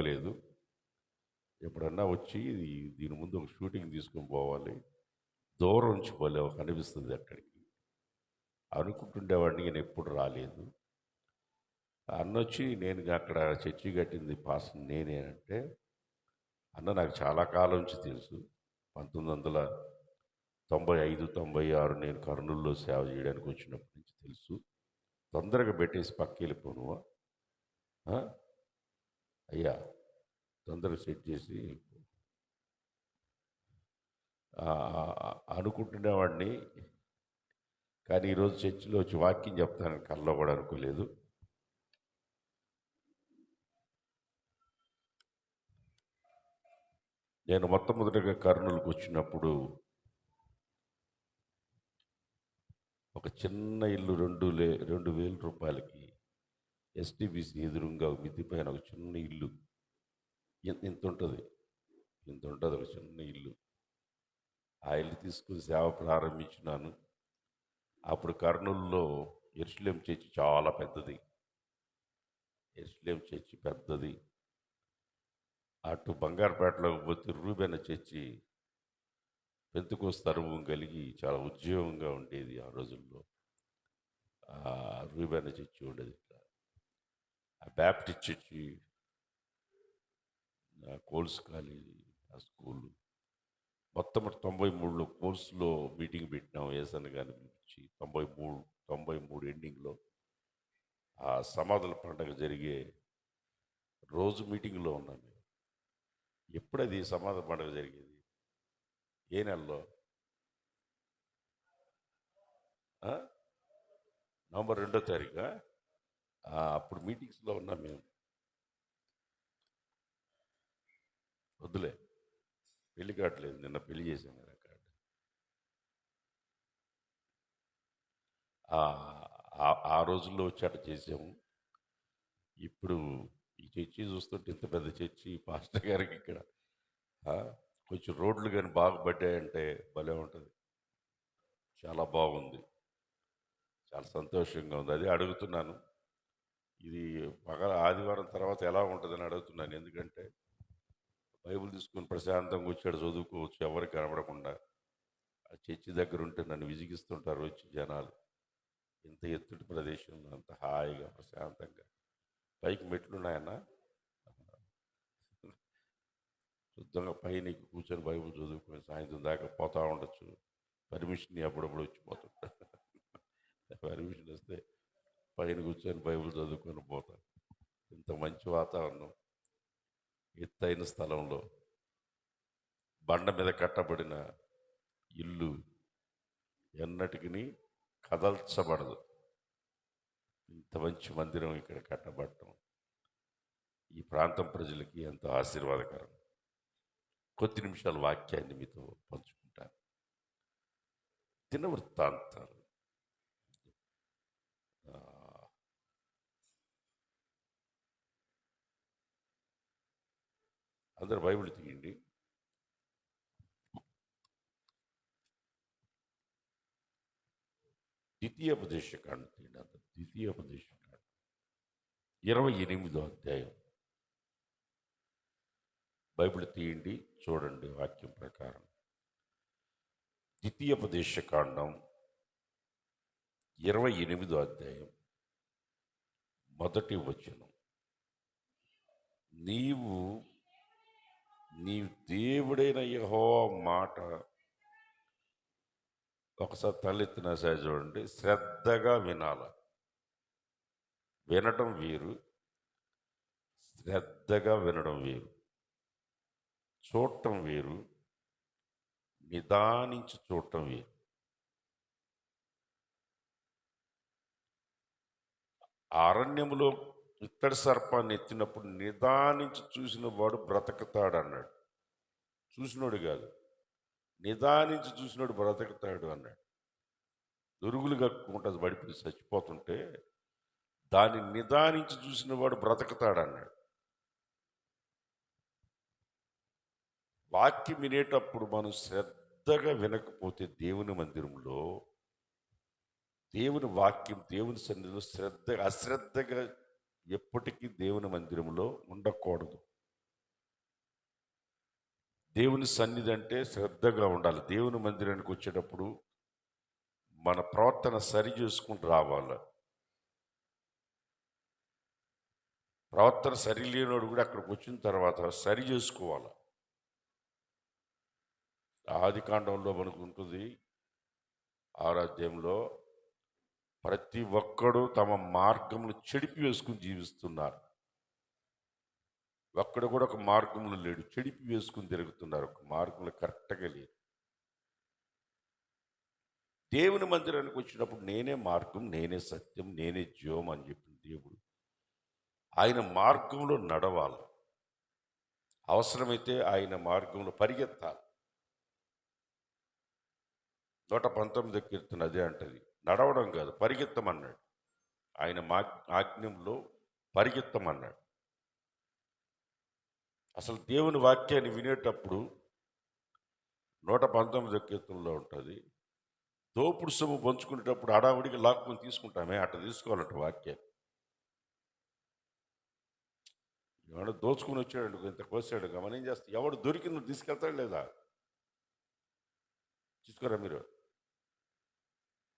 తిరగలేదు. ఎప్పుడన్నా వచ్చి దీని ముందు ఒక షూటింగ్ తీసుకొని పోవాలి, దూరం నుంచి భలే కనిపిస్తుంది అక్కడికి అనుకుంటుండేవాడిని. నేను ఎప్పుడు రాలేదు. అన్నొచ్చి నేను అక్కడ చర్చి కట్టింది పాస్టర్ నేనే అంటే, అన్న నాకు చాలా కాలం నుంచి తెలుసు. 1995-96 నేను కర్నూలులో సేవ చేయడానికి వచ్చినప్పటి నుంచి తెలుసు. తొందరగా పెట్టేసి పక్కకి వెళ్ళిపోనువా అయ్యా, తొందరగా సెట్ చేసి అనుకుంటునేవాడిని. కానీ ఈరోజు చర్చిలో వచ్చి వాక్యం చెప్తానని కల్లో కూడా అనుకోలేదు. నేను మొట్టమొదటిగా కర్నూలుకు వచ్చినప్పుడు ఒక చిన్న ఇల్లు 2,000 రూపాయలకి ఎస్టీబీసీ ఎదురుగా మిద్ది పైన ఒక చిన్న ఇల్లు, ఇంత ఉంటుంది ఒక చిన్న ఇల్లు. ఆ ఇల్లు తీసుకుని సేవ ప్రారంభించినాను. అప్పుడు కర్నూలులో యెరూషలేం చర్చి చాలా పెద్దది. యెరూషలేం చర్చి పెద్దది. అటు బంగారుపేటలోకి పోతే రూబెన చర్చి పెంతుకోస్తు అనుభవం కలిగి చాలా ఉద్యోగంగా ఉండేది ఆ రోజుల్లో. రూబెన చర్చి ఉండేది. ఆ బ్యాప్టిస్ట్ చర్చి, కోల్స్ కాలేజీ, ఆ స్కూలు మొత్తం 93లో కోర్సులో మీటింగ్ పెట్టినాం. ఏసన్న గారిని పిలిపించి 93 ఎండింగ్లో ఆ సమాధుల పండుగ జరిగే రోజు మీటింగ్లో ఉన్నాం మేము. ఎప్పుడది సమాధి పండుగ జరిగేది? ఏ నెలలో? నవంబర్ 2వ తారీఖు. అప్పుడు మీటింగ్స్లో ఉన్నాం మేము. వద్దులే, పెళ్లి కావట్లేదు. నిన్న పెళ్లి చేశాం కదా కార్డు. ఆ రోజుల్లో వచ్చాట చేసాము. ఇప్పుడు ఈ చర్చి చూస్తుంటే ఇంత పెద్ద చర్చి పాస్టర్ గారికి ఇక్కడ కొంచెం రోడ్లు కానీ బాగుపడ్డాయంటే భలే ఉంటుంది. చాలా బాగుంది, చాలా సంతోషంగా ఉంది. అది అడుగుతున్నాను, ఇది ఆదివారం తర్వాత ఎలా ఉంటుందని అడుగుతున్నాను. ఎందుకంటే బైబిల్ తీసుకుని ప్రశాంతంగా వచ్చాడు, చదువుకోవచ్చు ఎవరికి కనబడకుండా. ఆ చర్చి దగ్గర ఉంటే నన్ను విసిగిస్తుంటారు వచ్చి జనాలు. ఇంత ఎత్తుటి ప్రదేశంలో అంత హాయిగా ప్రశాంతంగా. పైకి మెట్లున్నాయన్నా, శుద్ధంగా పైన కూర్చొని బైబిల్ చదువుకొని సాయంత్రం దాకా పోతూ ఉండొచ్చు. పర్మిషన్ అప్పుడప్పుడు వచ్చిపోతుంటా. పర్మిషన్ వస్తే పైన కూర్చొని బైబిల్ చదువుకొని పోతాను. ఇంత మంచి వాతావరణం, ఎత్తైన స్థలంలో బండ మీద కట్టబడిన ఇల్లు ఎన్నటికి కదల్చబడదు. ఇంత మంచి మందిరం ఇక్కడ కట్టబడటం ఈ ప్రాంతం ప్రజలకి ఎంతో ఆశీర్వాదకరం. కొద్ది నిమిషాల వాక్యాన్ని మీతో పంచుకుంటాను. దినవృత్తాంతాలు అందరు బైబిల్ తీయండి. ద్వితీయోపదేశకాండం తీయండి. అందరు ద్వితీయోపదేశకాండం 28వ అధ్యాయం బైబిల్ తీయండి, చూడండి వాక్యం ప్రకారం. ద్వితీయోపదేశకాండం 28వ అధ్యాయం మొదటి వచనం. నీవు నీ దేవుడైన యెహోవా మాట, ఒకసారి తలెత్తిన సాయి చూడండి, శ్రద్ధగా వినాల. వినటం వేరు, శ్రద్ధగా వినడం వేరు. చూడటం వేరు, నిదానించి చూడటం వేరు. అరణ్యములో ఇత్తడి సర్పాన్ని ఎత్తినప్పుడు నిదానించి చూసిన వాడు బ్రతకతాడు అన్నాడు. చూసినోడు కాదు, నిదానించి చూసినోడు బ్రతకతాడు అన్నాడు. దొరుగులు కట్టుకుంటుంది పడిపోయి చచ్చిపోతుంటే దాన్ని నిదానించి చూసిన వాడు బ్రతకతాడు అన్నాడు. వాక్యం వినేటప్పుడు మనం శ్రద్ధగా వినకపోతే దేవుని మందిరంలో, దేవుని వాక్యం, దేవుని సన్నిధిలో అశ్రద్ధగా ఎప్పటికీ దేవుని మందిరంలో ఉండకూడదు. దేవుని సన్నిధి అంటే శ్రద్ధగా ఉండాలి. దేవుని మందిరానికి వచ్చేటప్పుడు మన ప్రవర్తన సరి చేసుకుంటూ రావాలి. ప్రవర్తన సరి లేనివాడు కూడా అక్కడికి వచ్చిన తర్వాత సరి చేసుకోవాలి. ఆది కాండంలో మనకు ఉంటుంది, 6వ అధ్యాయంలో ప్రతి ఒక్కడు తమ మార్గములు చెడిపి వేసుకుని జీవిస్తున్నారు. ఒక్కడు కూడా ఒక మార్గంలో లేడు, చెడిపి వేసుకుని తిరుగుతున్నారు, ఒక మార్గంలో కరెక్ట్గా లేరు. దేవుని మందిరానికి వచ్చినప్పుడు నేనే మార్గం, నేనే సత్యం, నేనే జీవం అని చెప్పిన దేవుడు ఆయన మార్గంలో నడవాలి. అవసరమైతే ఆయన మార్గంలో పరిగెత్తాలి. 119 కీర్తన అదే అంటది, నడవడం కాదు పరిగెత్తమన్నాడు. ఆయన ఆజ్ఞంలో పరిగెత్తమన్నాడు. అసలు దేవుని వాక్యాన్ని వినేటప్పుడు 119 కీర్తనలో ఉంటుంది, దోపుడు సొమ్ము పంచుకునేటప్పుడు హడావుడికి లాక్కుని తీసుకుంటామే, అట్లా తీసుకోవాలంట వాక్యాన్ని. ఎవడు దోచుకుని వచ్చాడు, ఇంత కోసాడు, మనం ఏం చేస్తాం? ఎవడు దొరికింది తీసుకెళ్తాడు లేదా? తీసుకోరా మీరు.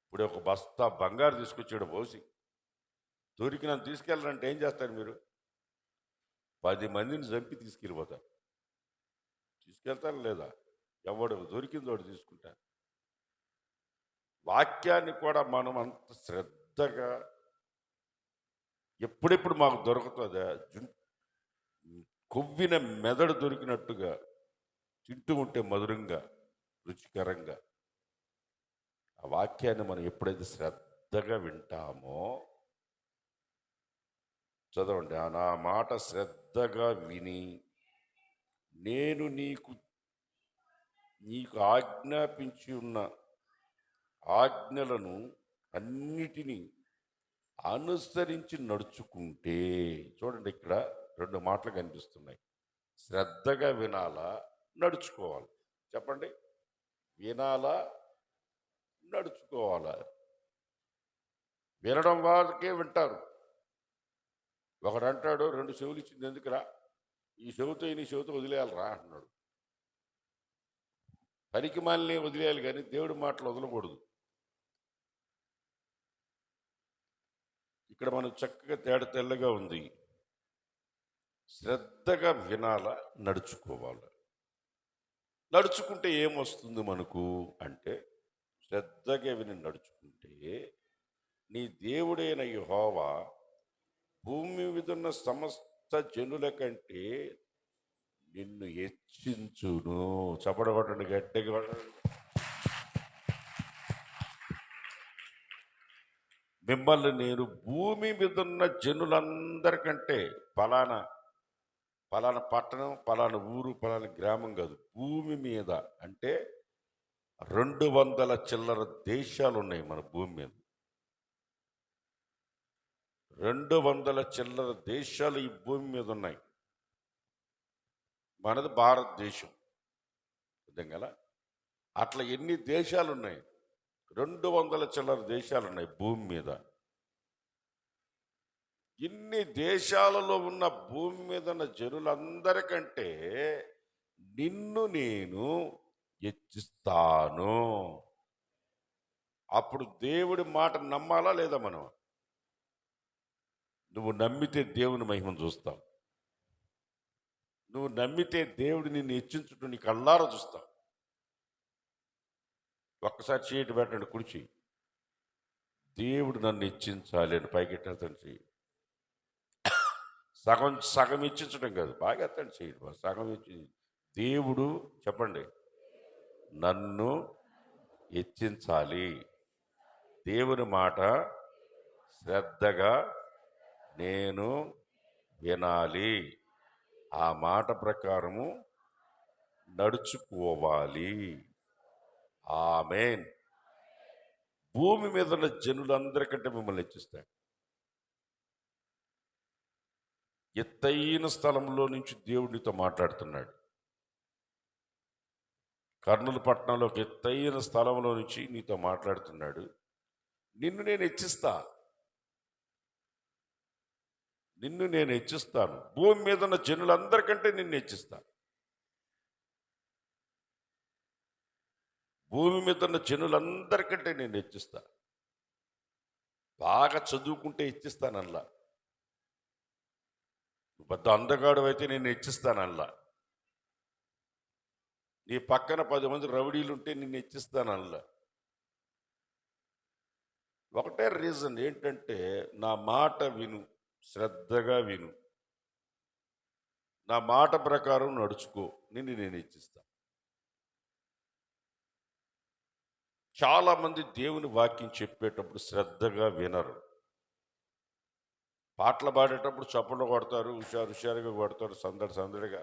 ఇప్పుడు ఒక బస్తా బంగారు తీసుకొచ్చాడు పోసి, దొరికినంత తీసుకెళ్ళాలంటే ఏం చేస్తారు మీరు? 10 మందిని చంపి తీసుకెళ్ళిపోతారు. తీసుకెళ్తారు లేదా? ఎవడు దొరికింది వాడు తీసుకుంటారు. వాక్యాన్ని కూడా మనం అంత శ్రద్ధగా ఎప్పుడెప్పుడు మాకు దొరుకుతుందా, కొవ్విన మెదడు దొరికినట్టుగా తింటూ ఉంటే మధురంగా రుచికరంగా ఆ వాక్యాన్ని మనం ఎప్పుడైతే శ్రద్ధగా వింటామో, చదవండి, నా మాట శ్రద్ధగా విని నేను నీకు ఆజ్ఞాపించి ఉన్న ఆజ్ఞలను అన్నిటినీ అనుసరించి నడుచుకుంటే, చూడండి ఇక్కడ 2 మాటలు కనిపిస్తున్నాయి. శ్రద్ధగా వినాలా, నడుచుకోవాలి? చెప్పండి. వినాలా, నడుచుకోవాలా? వినడం వాళ్ళకే వింటారు. ఒకడు అంటాడు, 2 చెవులు ఇచ్చింది ఎందుకురా, ఈ చెవుతో నీ చెవుతో వదిలేయాలరా అంటున్నాడు. పనికి మాలినే వదిలేయాలి కానీ దేవుడి మాటలు వదలకూడదు. ఇక్కడ మనం చక్కగా తేడ తెల్లగా ఉంది. శ్రద్ధగా వినాలా, నడుచుకోవాలా? నడుచుకుంటే ఏమొస్తుంది మనకు అంటే, శ్రద్ధగా విని నడుచుకుంటే నీ దేవుడైన యెహోవా భూమి మీద ఉన్న సమస్త జనుల కంటే నిన్ను హెచ్చించును. చపడగొట్టండి, గట్టిగా. మిమ్మల్ని నేను భూమి మీద ఉన్న జనులందరికంటే, పలానా పట్టణం, పలానా ఊరు, పలానా గ్రామం కాదు, భూమి మీద అంటే 200 చిల్లర దేశాలు ఉన్నాయి మన భూమి మీద. 200 చిల్లర దేశాలు ఈ భూమి మీద ఉన్నాయి. మనది భారతదేశం, అర్థం కదా? అట్లా ఎన్ని దేశాలు ఉన్నాయి? 200 చిల్లర దేశాలు ఉన్నాయి భూమి మీద. ఇన్ని దేశాలలో ఉన్న భూమి మీద ఉన్న జనులందరికంటే నిన్ను నేను హెచ్చిస్తాను. అప్పుడు దేవుడి మాట నమ్మాలా లేదా మనం? నువ్వు నమ్మితే దేవుని మహిమను చూస్తావు. నువ్వు నమ్మితే దేవుడు నిన్ను హెచ్చించుటూ నీ కళ్ళారా చూస్తావు. ఒక్కసారి చేయటి పెట్టండి, కుడిచి. దేవుడు నన్ను హెచ్చించాలి అని పైకెట్టండి చెయ్యి. సగం ఇచ్చించడం కాదు, బాగా ఎత్తండి చెయ్యి. సగం ఇచ్చి దేవుడు, చెప్పండి, నన్ను హెచ్చించాలి. దేవుని మాట శ్రద్ధగా నేను వినాలి, ఆ మాట ప్రకారము నడుచుకోవాలి. ఆమేన్. భూమి మీద ఉన్న జనులందరికంటే మిమ్మల్ని హెచ్చిస్తాడు. ఎత్తైన స్థలంలో నుంచి దేవుడితో మాట్లాడుతున్నాడు. కర్నూలు పట్టణంలో ఒక ఎత్తైన స్థలంలో నుంచి నీతో మాట్లాడుతున్నాడు. నిన్ను నేను హెచ్చిస్తా, నిన్ను నేను హెచ్చిస్తాను. భూమి మీద ఉన్న జనులందరికంటే నిన్ను హెచ్చిస్తాను. భూమి మీద ఉన్న జనులందరికంటే నేను హెచ్చిస్తా. బాగా చదువుకుంటే హెచ్చిస్తానల్లా. నువ్వు పెద్ద అందగాడు అయితే నేను హెచ్చిస్తానల్లా. నీ పక్కన 10 మంది రౌడీలుంటే నిన్ను హెచ్చిస్తానల్లా. ఒకటే రీజన్ ఏంటంటే, నా మాట విను, శ్రద్ధగా విను, నా మాట ప్రకారం నడుచుకో, నిన్ను నేను హెచ్చిస్తా. చాలా మంది దేవుని వాక్యం చెప్పేటప్పుడు శ్రద్ధగా వినరు. పాటలు పాడేటప్పుడు చప్పట్లు కొడతారు, హుషారుగా కొడతారు, సందడిగా.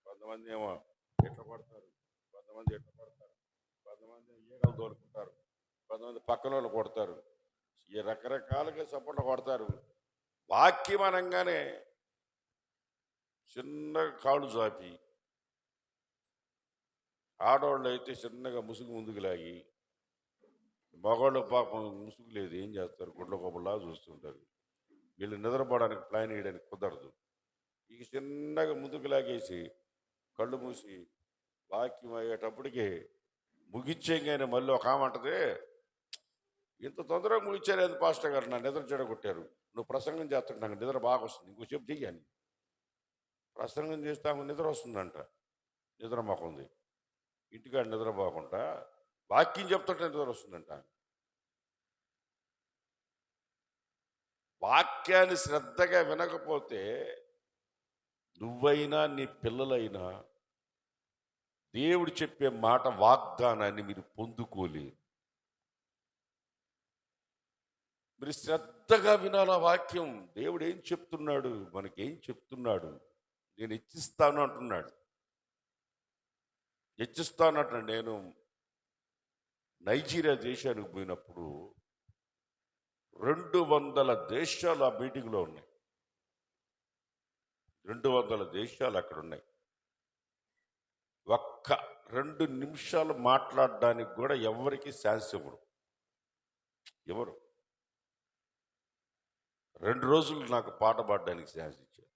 కొంతమంది ఏమో ఎట్లా కొడతారు, కొంతమంది ఎట్లా కొడతారు, కొంతమంది ఈగలు తోలుకుంటారు, కొంతమంది పక్కన వాళ్ళు కొడతారు, ఈ రకరకాలుగా చప్పట్లు కొడతారు. వాక్యం అనగానే చిన్నగా కాళ్ళు చాపి, ఆడవాళ్ళు అయితే చిన్నగా ముసుగు ముందుకు లాగి, మగవాళ్ళు పాపం ముసుగు లేదు, ఏం చేస్తారు, గుడ్ల కొబ్బలా చూస్తుంటారు. వీళ్ళు నిద్రపోవడానికి ప్లాన్ వేయడానికి కుదరదు. ఇక చిన్నగా ముందుకు లాగేసి కళ్ళు మూసి వాక్యం అయ్యేటప్పటికి ముగిచ్చేయంగానే మళ్ళీ ఒక ఆమె అంటది, ఇంత తొందరగా ముగిచ్చారు పాస్టర్ గారు, నా నిద్ర చెడగొట్టారు. నువ్వు ప్రసంగం చేస్తుంటే నాకు నిద్ర బాగా వస్తుంది, ఇంకోసేపు చెయ్యాలి. ప్రసంగం చేస్తే ఆమె నిద్ర వస్తుందంట, నిద్ర మాకుంది. ఇంటికాడ నిద్ర బాగుంటా వాక్యం చెప్తుంటే నిద్ర వస్తుందంట. వాక్యాన్ని శ్రద్ధగా వినకపోతే నువ్వైనా నీ పిల్లలైనా దేవుడు చెప్పే మాట వాగ్దానాన్ని మీరు పొందుకోలేరు. మీరు శ్రద్ధగా వినాల వాక్యం. దేవుడు ఏం చెప్తున్నాడు, మనకేం చెప్తున్నాడు. నేను హెచ్చిస్తాను అంటున్నాడు. హెచ్చిస్తాను అంటున్నాడు. నేను నైజీరియా దేశానికి పోయినప్పుడు 200 దేశాలు ఆ మీటింగ్లో ఉన్నాయి. 200 దేశాలు అక్కడ ఉన్నాయి. ఒక్క 2 నిమిషాలు మాట్లాడడానికి కూడా ఎవరికి ఛాన్స్ ఇవ్వరు. ఎవరు 2 రోజులు నాకు పాట పాడడానికి ఛాన్స్ ఇచ్చారు.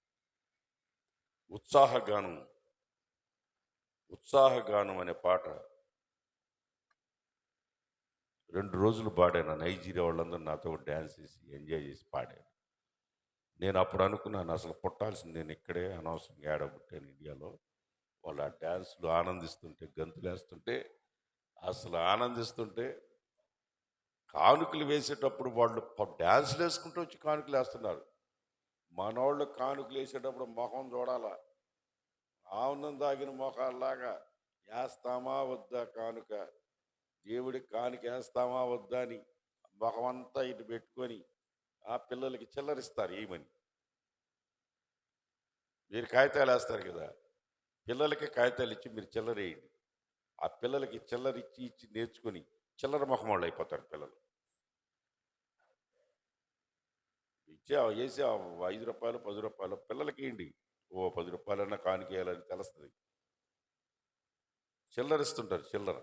ఉత్సాహగానం అనే పాట 2 రోజులు పాడాను. నైజీరియా వాళ్ళందరూ నాతో డ్యాన్స్ చేసి ఎంజాయ్ చేసి పాడారు. నేను అప్పుడు అనుకున్నాను, అసలు పుట్టాల్సింది నేను ఇక్కడే, అనవసరంగా ఏడబుట్టాను ఇండియాలో. వాళ్ళు ఆ డ్యాన్స్లు ఆనందిస్తుంటే, గంతులేస్తుంటే, అసలు ఆనందిస్తుంటే, కానుకలు వేసేటప్పుడు వాళ్ళు డ్యాన్స్లు వేసుకుంటూ వచ్చి కానుకలు వేస్తున్నారు. మనోళ్ళు కానుకలు వేసేటప్పుడు మొహం చూడాలా, ఆనందం దాగిన మొఖాల్లాగా వేస్తామా వద్దా కానుక, దేవుడికి కానుక వేస్తామా వద్దా అని మొఖమంతా ఇటు పెట్టుకొని ఆ పిల్లలకి చిల్లరిస్తారు ఏమని. మీరు కాగితాలు వేస్తారు కదా, పిల్లలకి కాగితాలు ఇచ్చి మీరు చిల్లరేయండి. ఆ పిల్లలకి చిల్లరిచ్చి ఇచ్చి నేర్చుకొని చిల్లర మొహం వాళ్ళు అయిపోతారు పిల్లలు. వేసి 5 రూపాయలు 10 రూపాయలు పిల్లలకి ఇవ్వండి. ఓ 10 రూపాయలన్నా కానుకేయాలని తెలుస్తుంది. చిల్లరిస్తుంటారు చిల్లర.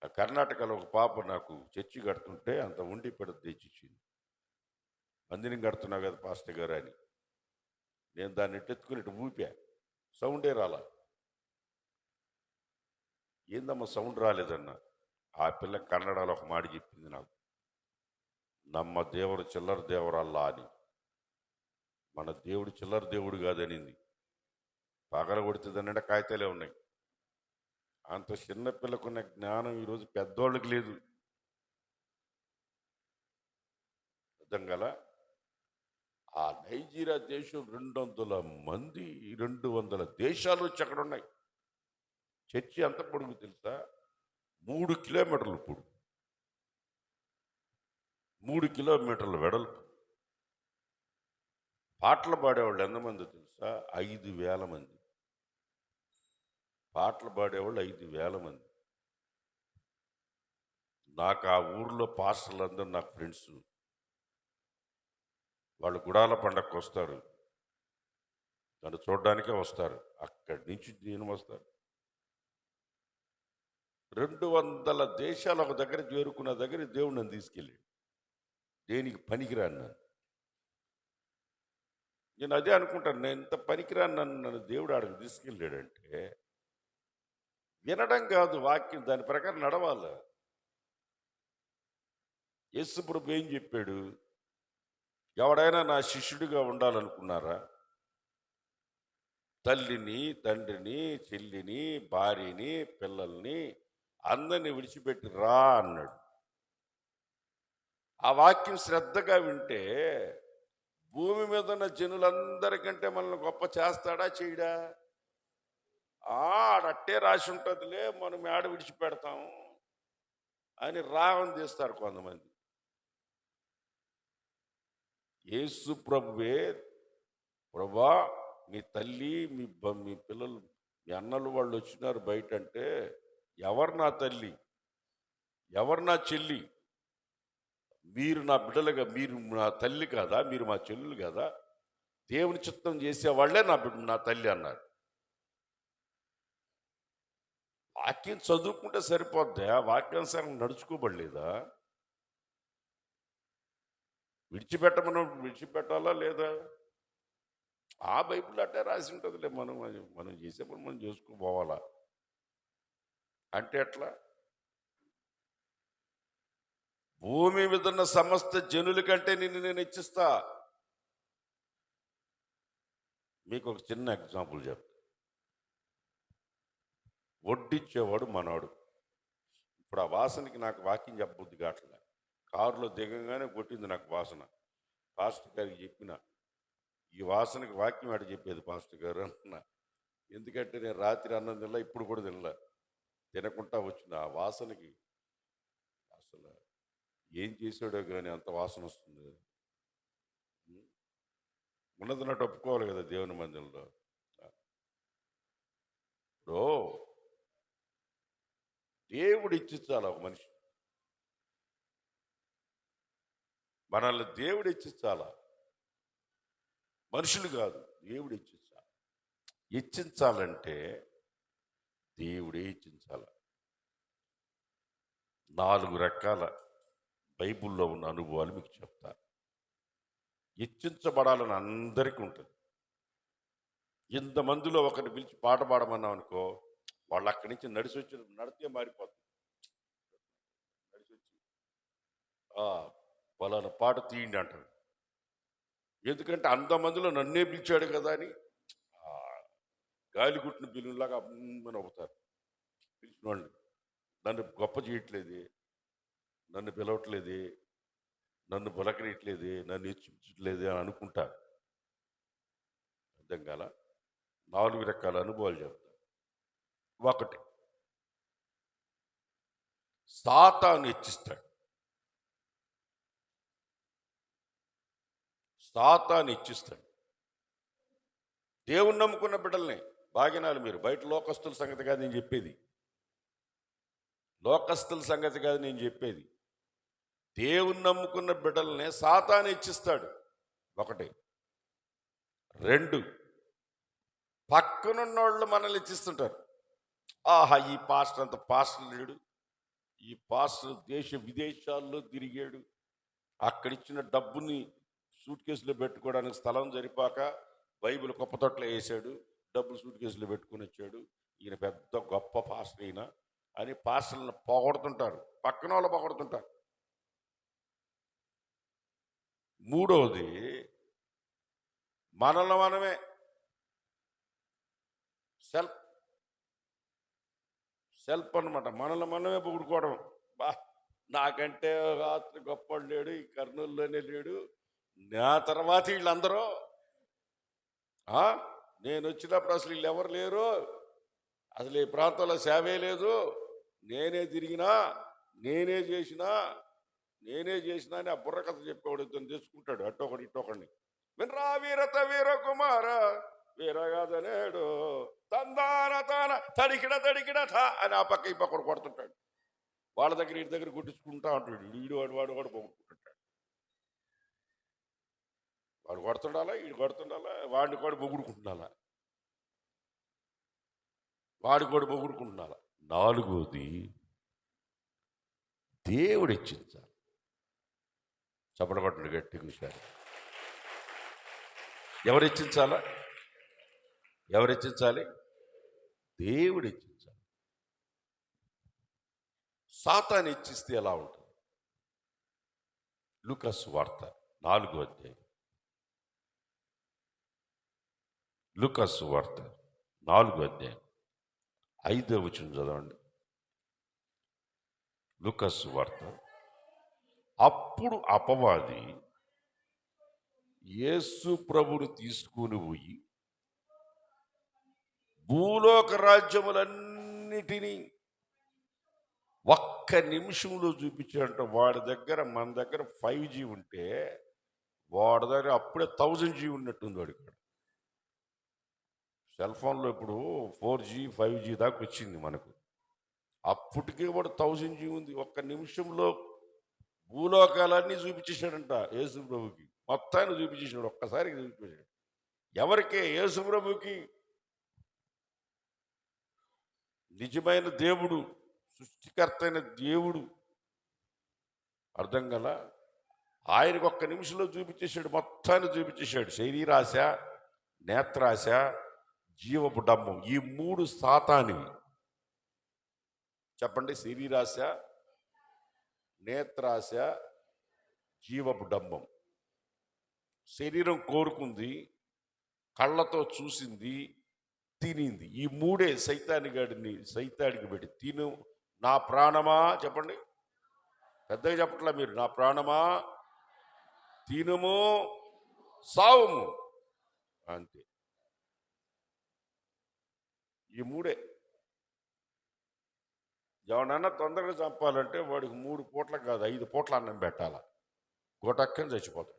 ఆ కర్ణాటకలో ఒక పాప నాకు చర్చి కడుతుంటే అంత ఉండి పెడితే తెచ్చిచ్చింది. మందిరం కడుతున్నావు కదా పాస్టర్ గారు అని. నేను దాన్ని ఎట్టెత్తుకుని ఇటు ఊపా, సౌండే రాలా. ఏందమ్మా సౌండ్ రాలేదన్నా. ఆ పిల్ల కన్నడలో ఒక మాట చెప్పింది నాకు, నమ్మ దేవుడు చిల్లర దేవరల్లా అని. మన దేవుడు చిల్లర దేవుడు కాదనింది. పగల కొడుతుందనంటే కాగితాలే ఉన్నాయి. అంత చిన్న పిల్లకున్న జ్ఞానం ఈరోజు పెద్దోళ్ళకి లేదు. అర్థం గల ఆ నైజీరియా దేశం 200 మంది, 200 దేశాలు వచ్చి అక్కడ ఉన్నాయి. చర్చి ఎంత పొడుగు తెలుసా? 3 కిలోమీటర్లు పొడుగు, 3 కిలోమీటర్ల వెడల్పు. పాటలు పాడేవాళ్ళు ఎంతమంది తెలుసా? 5,000 మంది. పాటలు పాడేవాళ్ళు 5,000 మంది. నాకు ఆ ఊర్లో పాస్టర్లందరూ నాకు ఫ్రెండ్స్. వాళ్ళు గుడాల పండగకు వస్తారు, నన్ను చూడడానికే వస్తారు. అక్కడి నుంచి నేను వస్తారు. 200 దేశాలు ఒక దగ్గర చేరుకున్న దగ్గర దేవుడు నన్ను తీసుకెళ్ళాడు. దేనికి పనికిరాను నేను అదే అనుకుంటాను. నేను ఇంత పనికిరాను నన్ను దేవుడు ఆడికి తీసుకెళ్ళాడంటే వినడం కాదు, వాక్యం దాని ప్రకారం నడవాలి. యేసు ప్రభు ఏం చెప్పాడు? ఎవడైనా నా శిష్యుడిగా ఉండాలనుకున్నారా, తల్లిని, తండ్రిని, చెల్లిని, భార్యని, పిల్లల్ని అందరిని విడిచిపెట్టి రా అన్నాడు. ఆ వాక్యం శ్రద్ధగా వింటే భూమి మీద ఉన్న జనులందరికంటే మనల్ని గొప్ప చేస్తాడా, చేయడా? ఆడట్టే రాసి ఉంటుందిలే, మనం ఏడ విడిచిపెడతాము అని రాగం తీస్తారు కొంతమంది. యేసు ప్రభువే, ప్రభా మీ తల్లి, మీ పిల్లలు, మీ అన్నలు వాళ్ళు వచ్చినారు బయట అంటే, ఎవరు నా తల్లి, ఎవరు నా చెల్లి, మీరు నా బిడ్డలుగా, మీరు నా తల్లి కాదా, మీరు మా చెల్లులు కాదా, దేవుని చిత్తం చేసేవాళ్లే నా తల్లి అన్నారు. వాక్యం చదువుకుంటే సరిపోద్దా? వాక్యానుసారం నడుచుకోబడలేదా? విడిచిపెట్టాలా లేదా? ఆ బైబిల్ అట్టే రాసి ఉంటుందిలే, మనం చేసేప్పుడు మనం చేసుకోపోవాలా అంటే ఎట్లా? భూమి మీద ఉన్న సమస్త జనుల కంటే నిన్ను నేను హెచ్చిస్తా. మీకు ఒక చిన్న ఎగ్జాంపుల్ చెప్తా. వడ్డిచ్చేవాడు మనవాడు. ఇప్పుడు ఆ వాసనకి నాకు వాక్యం చెప్పబుద్ధి కావట్లే. కారులో దిగంగానే కొట్టింది నాకు వాసన. పాస్టర్ గారికి చెప్పిన, ఈ వాసనకి వాక్యం ఆడ చెప్పేది పాస్టర్ గారు అంటున్నా. ఎందుకంటే నేను రాత్రి అన్నం తినలా, ఇప్పుడు కూడా తినకుండా వచ్చిన ఆ వాసనకి అసలు ఏం చేశాడో కానీ అంత వాసన వస్తుంది. ఉన్నదిన్నట్టు ఒప్పుకోవాలి కదా దేవుని మందిరంలో. ఇప్పుడు దేవుడు ఇచ్చించాలి ఒక మనిషి, మనల్ని దేవుడు ఇచ్చించాలా, మనుషులు కాదు, దేవుడు ఇచ్చించాలి. ఇచ్చించాలంటే దేవుడే ఇచ్చించాలి. 4 రకాల బైబిల్లో ఉన్న అనుభవాలు మీకు చెప్తా. హెచ్చించబడాలని అందరికీ ఉంటుంది. ఇంతమందిలో ఒకరిని పిలిచి పాట పాడమన్నాం అనుకో, వాళ్ళు అక్కడి నుంచి నడితే మారిపోతుంది. నడిచి వచ్చి వాళ్ళ పాట తీయండి అంటారు. ఎందుకంటే అంతమందిలో నన్నే పిలిచాడు కదా అని గాలి కుట్టిన బిల్లులాగా అమ్మని అవుతారు. పిలిచిన వాళ్ళు నన్ను గొప్ప చేయట్లేదు, నన్ను పిలవట్లేదు, నన్ను బలకరియట్లేదు, నన్ను హెచ్చించట్లేదు అని అనుకుంటారు. అర్థం కాల. 4 రకాల అనుభవాలు చెప్తాను. 1, సాతాను హెచ్చిస్తాడు. సాతాను హెచ్చిస్తాడు. దేవుని నమ్ముకున్న బిడ్డల్ని బాగినాలు మీరు. బయట లోకస్తుల సంగతి కాదు నేను చెప్పేది, లోకస్తుల సంగతి కాదు నేను చెప్పేది. దేవుని నమ్ముకున్న బిడ్డల్ని సాతాను హెచ్చిస్తాడు. 1. 2, పక్కనున్నోళ్ళు మనల్ని హెచ్చిస్తుంటారు. ఆహా, ఈ పాస్టర్ అంత పాస్టర్ లేడు, ఈ పాస్టర్ దేశ విదేశాల్లో తిరిగాడు, అక్కడిచ్చిన డబ్బుని సూట్ కేసులో పెట్టుకోవడానికి స్థలం సరిపాక బైబిల్ కుప్పతొట్లో వేసాడు, డబ్బులు సూట్ కేసులో పెట్టుకుని వచ్చాడు, ఈయన పెద్ద గొప్ప పాస్టర్ అయినా అని పాస్టర్లను పొగడుతుంటారు, పక్కన వాళ్ళు పొగడుతుంటారు. 3వది, మనల్ని మనమే సెల్ఫ్ అనమాట. మనల్ని మనమే పొగుడుకోవడం. నాకంటే రాత్రి గొప్ప లేడు, ఈ కర్నూలులోనే లేడు, నా తర్వాత వీళ్ళందరూ, నేను వచ్చినప్పుడు అసలు వీళ్ళు ఎవరు లేరు, అసలు ఈ ప్రాంతంలో సేవే లేదు, నేనే తిరిగినా, నేనే చేసినా అని ఆ బుర్రకథ చెప్పేవాడు ఇతను తెచ్చుకుంటాడు. అట్టొకటి ఇట్టొకడిని. వినరా వీరత వీర కుమార వీరగాదనేడు తందాన తాన తడికిడ అని ఆ పక్క ఈ పక్కడు కొడుతుంటాడు. వాళ్ళ దగ్గర ఇంటి దగ్గర కొట్టించుకుంటా ఉంటాడు. వీడు వాడు కూడా పొగుడుకుంటుంటాడు. వాడు కొడుతుండాలా, వీడు కొడుతుండాలా, వాడిని కూడా పొగుడుకుంటున్నాలా, వాడి కూడా పొగుడుకుంటున్నాలా. 4వది, దేవుడు హెచ్చించాలి. చప్పడగొట్టడు గట్టి విషయాలు. ఎవరు హెచ్చించాలా? ఎవరు హెచ్చించాలి? దేవుడు హెచ్చించాలి. సాతాను హెచ్చిస్తే ఎలా ఉంటుంది? లూకాసు వార్త 4వ అధ్యాయం. లూకాసు వార్త 4వ అధ్యాయం 5వ వచనం చదవండి. లూకాసు వార్త. అప్పుడు అపవాది యేసు ప్రభుని తీసుకుని పోయి భూలోక రాజ్యములన్నిటినీ ఒక్క నిమిషంలో చూపించాడంట. వాడి దగ్గర మన దగ్గర 5G ఉంటే వాడి దగ్గర అప్పుడే 1000G ఉన్నట్టుంది వాడికి. సెల్ ఫోన్లో ఇప్పుడు 4G 5G దాకా వచ్చింది మనకు. అప్పటికే వాడు 1000G ఉంది. ఒక్క నిమిషంలో భూలోకాలన్నీ చూపించేశాడంట యేసు ప్రభుకి. మొత్తాన్ని చూపించేశాడు, ఒక్కసారికి చూపించాడు. ఎవరికే? యేసు ప్రభుకి. నిజమైన దేవుడు, సృష్టికర్త అయిన దేవుడు, అర్థం కదా, ఆయనకు ఒక్క నిమిషంలో చూపించేశాడు, మొత్తాన్ని చూపించేశాడు. శరీరాశ, నేత్రాశ, జీవపు డంబం, ఈ 3 సాతానివి. చెప్పండి. శరీరాశ, నేత్రాశ, జీవపు డంబం. శరీరం కోరుకుంది, కళ్ళతో చూసింది, తినింది. ఈ 3 సైతానికి పెట్టి తిను నా ప్రాణమా, చెప్పండి పెద్దగా చెప్పట్లా మీరు, నా ప్రాణమా తినుము సావుము, అంతే. ఈ 3. ఎవడన్నా తొందరగా చంపాలంటే వాడికి 3 పూట్ల కాదు 5 పూట్ల అన్నం పెట్టాల. గొటక్కని చచ్చిపోతాడు.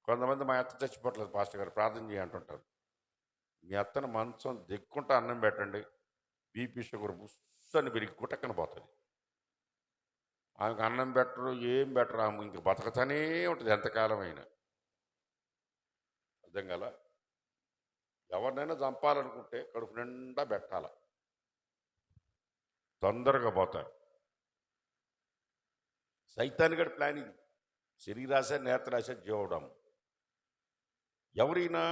కొంతమంది మా అత్త చచ్చిపోవట్లేదు పాస్టర్ గారు, ప్రార్థన చేయంటుంటారు. మీ అత్తను మంచం దిక్కుంటా అన్నం పెట్టండి, బీపీ షుగర్ బుస్సని పెరిగి గుటక్కన పోతుంది. ఆమెకు అన్నం పెట్టరు, ఏం పెట్టరు, ఆమె ఇంక బతకతానే ఉంటుంది ఎంతకాలం అయినా. అర్థం కదా? ఎవరినైనా చంపాలనుకుంటే కడుపు నిండా పెట్టాల, తొందరగా పోతారు. సైతాన్ని గడి ప్లాన్ ఇది. శరీరాశ, నేత్రాశ, జీవడం. ఎవరైనా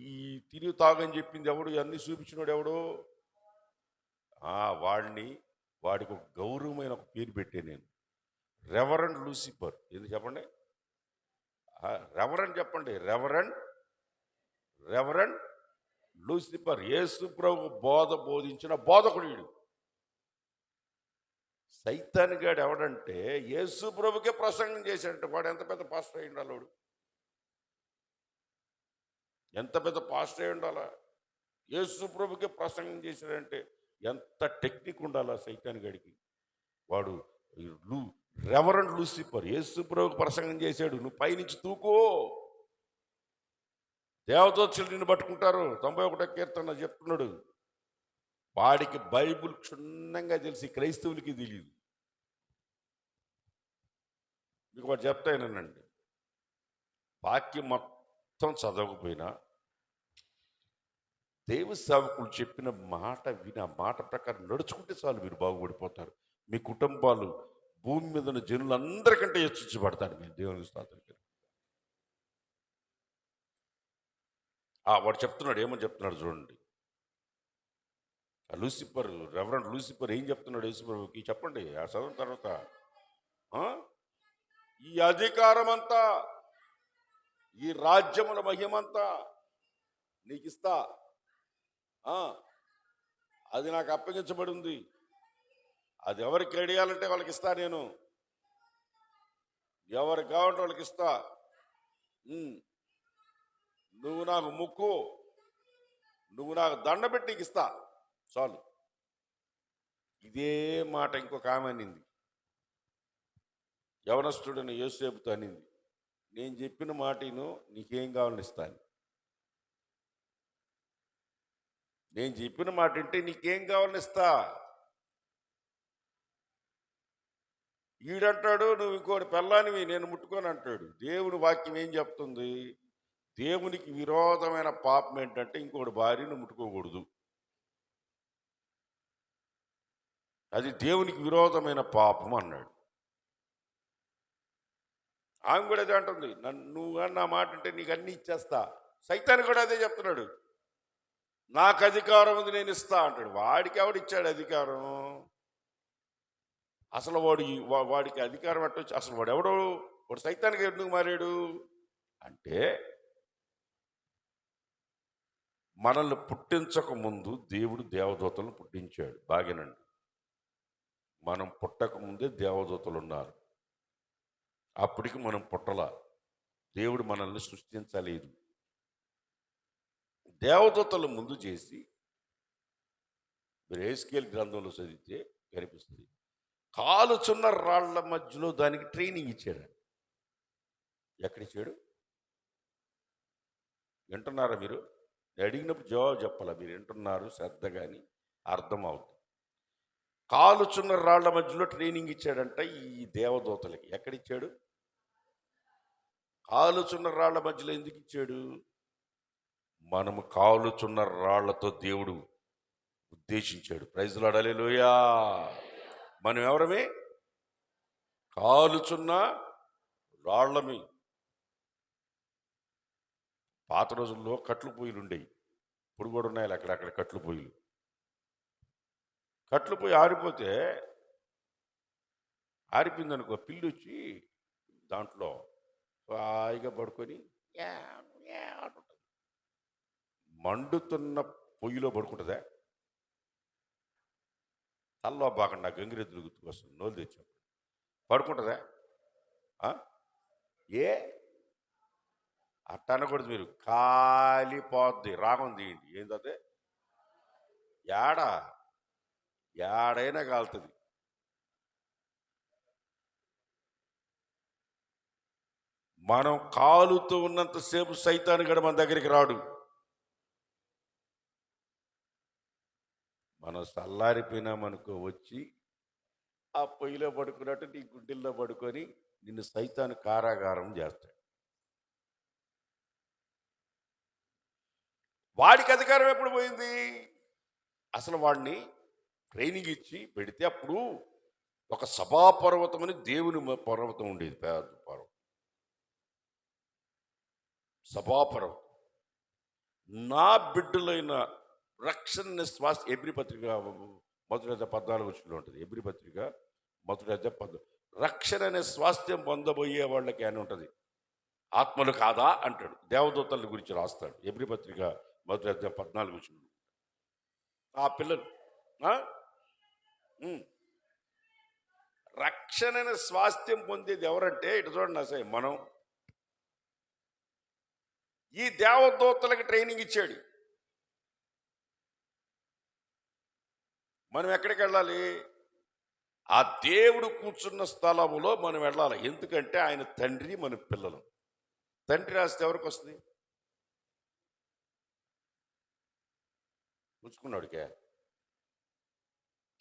ఈ తిని తాగని చెప్పింది ఎవడు, అన్నీ చూపించినోడు ఎవడు? వాడికి ఒక గౌరవమైన ఒక పేరు పెట్టే నేను, రెవరెండ్ లూసిఫర్. ఎందుకు చెప్పండి? రెవరెండ్ చెప్పండి, రెవరెండ్ లూసిఫర్. యేసు ప్రభు బోధించిన బోధకుడు. సైతాన్ గాడు ఎవడంటే యేసు ప్రభుకే ప్రసంగం చేశాడంటే వాడు ఎంత పెద్ద పాస్టర్ అయి ఉండాలి, వాడు ఎంత పెద్ద పాస్టర్ అయి ఉండాలా? యేసు ప్రభుకే ప్రసంగం చేశాడంటే ఎంత టెక్నిక్ ఉండాలా సైతాన్ గడికి. వాడు రెవరెండ్ లూసిఫర్ యేసు ప్రభుకి ప్రసంగం చేశాడు. నువ్వు పైనుంచి తూకో, దేవదూతలు నిన్ను పట్టుకుంటారు, 91వ కీర్తన చెప్తున్నాడు. వాడికి బైబుల్ క్షుణ్ణంగా తెలిసి క్రైస్తవులకి తెలియదు. మీకు వాడు చెప్తాయనండి, వాక్యం మొత్తం చదవకపోయినా దేవ సేవకులు చెప్పిన మాట విని ఆ మాట ప్రకారం నడుచుకుంటే చాలు, మీరు బాగుపడిపోతారు. మీ కుటుంబాలు భూమి మీద ఉన్న జనులందరికంటే హెచ్చించబడతారు. మీరు దేవుని స్తోత్రం. వాడు చెప్తున్నాడు, ఏమని చెప్తున్నాడు చూడండి. లూసిఫర్, రెవరెండ్ లూసిఫర్ ఏం చెప్తున్నాడు యేసుప్రభుకి? చెప్పండి. ఆ చదివిన తర్వాత, ఈ అధికారం అంతా, ఈ రాజ్యముల మహిమంతా నీకు ఇస్తా, అది నాకు అప్పగించబడి ఉంది, అది ఎవరికి అడిగాలంటే వాళ్ళకి ఇస్తా, నేను ఎవరికి కావాలంటే వాళ్ళకి ఇస్తా, నువ్వు నాకు ముక్కు, నువ్వు నాకు దండ పెట్టి నీకు ఇస్తా, చాలు. ఇదే మాట ఇంకొక ఆమె అనింది, యవనస్తుడని యోసేపుతో అనింది, నేను చెప్పిన మాటను నీకేం కావాలని ఇస్తాను, నేను చెప్పిన మాట అంటే నీకేం కావాలని ఇస్తా. ఈడంటాడు నువ్వు ఇంకోటి పెళ్ళానివి నేను ముట్టుకొని అంటాడు. దేవుని వాక్యం ఏం చెప్తుంది? దేవునికి విరోధమైన పాపం ఏంటంటే ఇంకోటి భార్యను ముట్టుకోకూడదు. అది దేవునికి విరోధమైన పాపం అన్నాడు. ఆమె కూడా అదే అంటుంది, నువ్వు అన్న మాట అంటే నీకు అన్నీ ఇచ్చేస్తా. సైతాన్ కూడా అదే చెప్తున్నాడు. నాకు అధికారం ఉంది, నేను ఇస్తా అంటాడు. వాడికి ఎవడిచ్చాడు అధికారం? అసలు వాడికి అధికారం ఎట్టొచ్చు? అసలు వాడు ఎవడు? వాడు సైతానికి ఎందుకు మారాడు అంటే, మనల్ని పుట్టించక ముందు దేవుడు దేవదూతలను పుట్టించాడు. బాగేనండి. మనం పుట్టక ముందే దేవదూతలు ఉన్నారు. అప్పటికి మనం పుట్టలా. దేవుడు మనల్ని సృష్టించలేదు. దేవదూతలు ముందు చేసి, మీరు హెస్కేలు గ్రంథంలో చదివితే కనిపిస్తుంది, కాలుచున్న రాళ్ల మధ్యలో దానికి ట్రైనింగ్ ఇచ్చాడు. ఎక్కడిచ్చాడు? వింటున్నారా మీరు? అడిగినప్పుడు జవాబు చెప్పాలా? మీరు వింటున్నారు శ్రద్ధగాని అర్థం అవుతుంది. కాలుచున్న రాళ్ల మధ్యలో ట్రైనింగ్ ఇచ్చాడంట ఈ దేవదూతలకి. ఎక్కడిచ్చాడు? కాలుచున్న రాళ్ల మధ్యలో ఎందుకు ఇచ్చాడు? మనము కాలుచున్న రాళ్లతో దేవుడు ఉద్దేశించాడు. ప్రైజ్ లార్డ్, హల్లెలూయా. మనం ఎవరమే? కాలుచున్న రాళ్లమి. పాత రోజుల్లో కట్లు పొయ్యిలు ఉండేవి, ఇప్పుడు కూడా ఉన్నాయి అక్కడక్కడ కట్లు పొయ్యిలు. కట్లు పొయ్యి ఆరిపోతే, ఆరిపోయిందనుకో, పిల్లి వచ్చి దాంట్లో హాయిగా పడుకొని మండుతున్న పొయ్యిలో పడుకుంటుందా? తల్లో బాకుండా గంగిరెద్దులు గుర్తుకొస్తుంది, నోలు తెచ్చాం. పడుకుంటుందా? ఏ అట్ట అనకూడదు. మీరు కాలిపోద్ది. రాగం తీయండి. ఏంటంటే ఏడైనా కాలుతుంది. మనం కాలుతూ ఉన్నంతసేపు సైతాను గడ మన దగ్గరికి రాడు. మనం చల్లారిపోయినామనుకో, వచ్చి ఆ పొయ్యిలో పడుకున్నట్టు నీ గుండెల్లో పడుకొని నిన్ను సైతాను కారాగారం చేస్తాడు. వాడికి అధికారం ఎప్పుడు పోయింది? అసలు వాడిని ట్రైనింగ్ ఇచ్చి పెడితే, అప్పుడు ఒక సభాపర్వతం అని దేవుని పర్వతం ఉండేది, పెద్ద పర్వతం, సభాపర్వతం. నా బిడ్డలైన రక్షణ శ్వాస, ఎబ్రి పత్రిక 1:14 ఉంటుంది. ఎబ్రి పత్రిక 1:14, రక్షణ అనే స్వాస్థ్యం పొందబోయే వాళ్ళకి అని ఉంటుంది. ఆత్మలు కాదా అంటాడు. దేవదూతల గురించి రాస్తాడు ఎబ్రి పత్రిక 1:14. ఆ పిల్లలు రక్షణ స్వాస్థ్యం పొందేది ఎవరంటే, ఇటు చూడండి అసలు మనం ఈ దేవదూతలకి ట్రైనింగ్ ఇచ్చాడు. మనం ఎక్కడికి వెళ్ళాలి? ఆ దేవుడు కూర్చున్న స్థలములో మనం వెళ్ళాలి. ఎందుకంటే ఆయన తండ్రి, మన పిల్లలు. తండ్రి రాస్తే ఎవరికి వస్తుంది? ఉంచుకున్నాడుకే.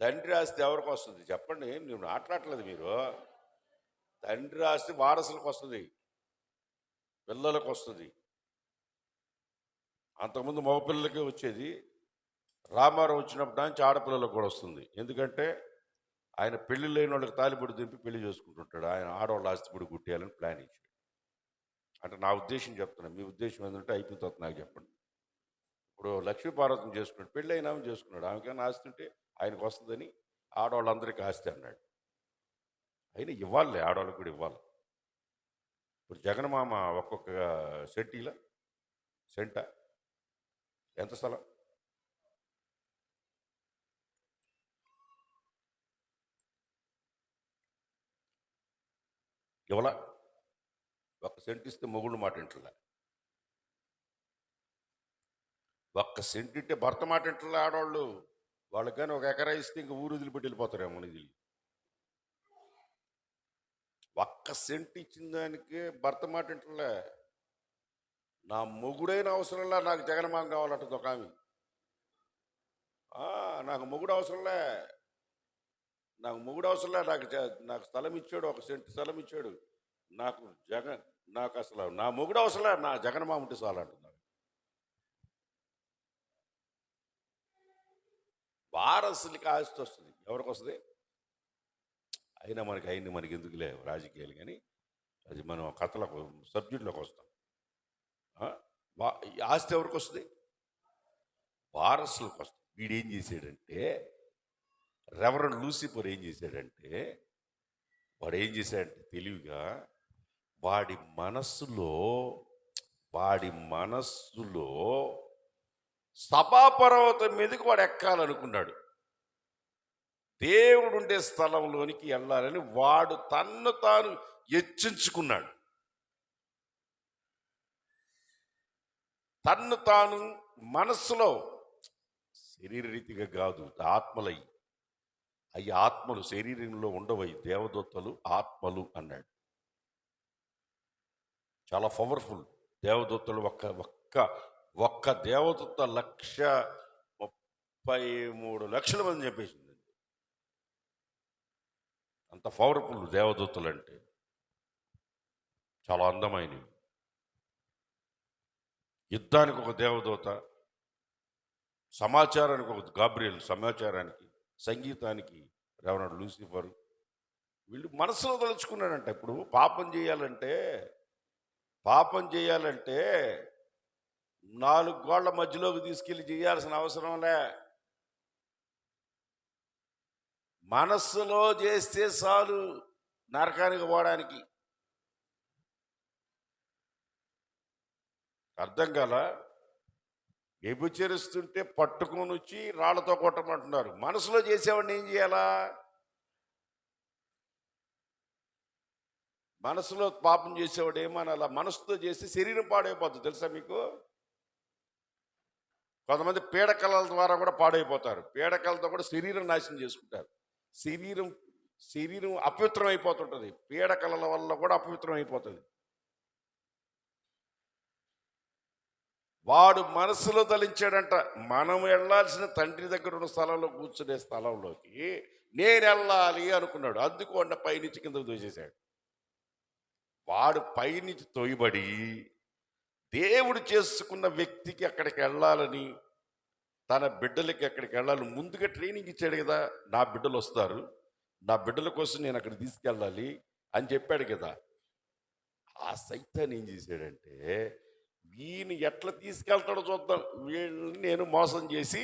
తండ్రి రాస్తే ఎవరికి వస్తుంది చెప్పండి? నేను మాట్లాడలేదు మీరు. తండ్రి రాస్తే వారసులకు వస్తుంది, పిల్లలకు వస్తుంది. అంతకుముందు మగపిల్లలకే వచ్చేది. రామారావు వచ్చినప్పుడు నుంచి ఆడపిల్లలకు కూడా వస్తుంది. ఎందుకంటే ఆయన పెళ్లి లేని వాళ్ళకి తాలిబొడి దింపి పెళ్లి చేసుకుంటుంటాడు. ఆయన ఆడవాళ్ళ ఆస్తిపొడి గుట్టేయాలని ప్లాన్ ఇచ్చాడు. అంటే నా ఉద్దేశం చెప్తున్నా, మీ ఉద్దేశం ఏంటంటే అయిపోయిన తర్వాత నాకు చెప్పండి. ఇప్పుడు లక్ష్మీపార్వతం చేసుకున్నాడు, పెళ్ళి అయినా చేసుకున్నాడు. ఆమెకైనా ఆస్తి ఉంటే ఆయనకు వస్తుందని ఆడవాళ్ళందరికీ ఆస్తి అన్నాడు. అయినా ఇవ్వాలి, ఆడవాళ్ళకి కూడా ఇవ్వాలి. ఇప్పుడు జగన్మామ ఒక్కొక్క సెంట ఎంత స్థలం? ఇవ్వలా. ఒక్క సెంట్ ఇస్తే మొగుళ్ళు మాట ఇంటలే. ఒక్క సెంట్ ఇస్తే భర్త మాట ఇంటలే ఆడవాళ్ళు. వాళ్ళకైనా ఒక ఎకరా ఇస్తే ఇంక ఊరు వదిలిపెట్టి వెళ్ళిపోతారేమో ఇది. ఒక్క సెంట్ ఇచ్చిన దానికి భర్త మాట ఇంటలే. నా మొగుడైన అవసరంలా నాకు జగన్మామ కావాలంటుంది ఒక ఆమె. నాకు మొగుడు అవసరంలే, నాకు స్థలం ఇచ్చాడు, ఒక సెంటు స్థలం ఇచ్చాడు నాకు అసలు నా మొగుడు అవసరంలే, నా జగన్మామ ఉంటే చాలు అంటున్నాడు. వారసులకి ఆస్తి వస్తుంది. ఎవరికి వస్తుంది? అయినా మనకి ఎందుకులే రాజకీయాలు, కానీ అది మనం కథలకు సబ్జెక్టులోకి వస్తాం. ఆస్తి ఎవరికి వస్తుంది? వారసులకు వస్తుంది. వీడేం చేశాడంటే, రెవరెండ్ లూసిఫర్ ఏం చేశాడంటే, తెలివిగా వాడి మనస్సులో వాడి మనస్సులో సభాపర్వతం మీదకి వాడు ఎక్కాలనుకున్నాడు. దేవుడు ఉండే స్థలంలోనికి వెళ్ళాలని వాడు తన్ను తాను హెచ్చించుకున్నాడు. తన్ను తాను మనస్సులో, శరీర రీతిగా కాదు, ఆత్మలయ్యి. అవి ఆత్మలు, శరీరంలో ఉండవయి, దేవదూతలు ఆత్మలు అన్నాడు. చాలా పవర్ఫుల్ దేవదూతలు. ఒక్క దేవదూత 1,33,00,000 మంది చెప్పేసింది. అంత పవర్ఫుల్ దేవదూతలు అంటే. చాలా అందమైనవి. యుద్ధానికి ఒక దేవదూత, సమాచారానికి ఒక గాబ్రియల్, సమాచారానికి, సంగీతానికి రెవరెండ్ లూసిఫర్. వీళ్ళు మనసులో తలుచుకున్నాడంట. ఇప్పుడు పాపం చేయాలంటే 4 గోళ్ల మధ్యలోకి తీసుకెళ్ళి చేయాల్సిన అవసరంలే. మనస్సులో చేస్తే చాలు నరకానికి పోవడానికి. అర్థం కాల? వ్యభిచరిస్తుంటే పట్టుకొని వచ్చి రాళ్లతో కొట్టమంటున్నారు. మనసులో చేసేవాడిని ఏం చేయాలా? మనసులో పాపం చేసేవాడు ఏమనాలా? మనసుతో చేస్తే శరీరం పాడైపోతుంది. తెలుసా మీకు? కొంతమంది పీడకలల ద్వారా కూడా పాడైపోతారు. పీడకలతో కూడా శరీరం నాశనం చేసుకుంటారు. శరీరం అపవిత్రం అయిపోతుంటుంది. పీడకలల వల్ల కూడా అపవిత్రం అయిపోతుంది. వాడు మనసులో తలించాడంట, మనం వెళ్ళాల్సిన తండ్రి దగ్గర ఉన్న స్థలంలో కూర్చునే స్థలంలోకి నేను వెళ్ళాలి అనుకున్నాడు. అందుకోండి పైనుంచి కిందకు దూసేశాడు. వాడు పైనుంచి తోయబడి దేవుడు చేసుకున్న వ్యక్తికి అక్కడికి వెళ్ళాలని, తన బిడ్డలకి అక్కడికి వెళ్ళాలని ముందుగా ట్రైనింగ్ ఇచ్చాడు కదా. నా బిడ్డలు వస్తారు, నా బిడ్డల కోసం నేను అక్కడికి తీసుకెళ్ళాలి అని చెప్పాడు కదా. ఆ సైతాన్ని ఏం చేశాడంటే, వీని ఎట్లా తీసుకెళ్తాడో చూద్దాం, వీళ్ళని నేను మోసం చేసి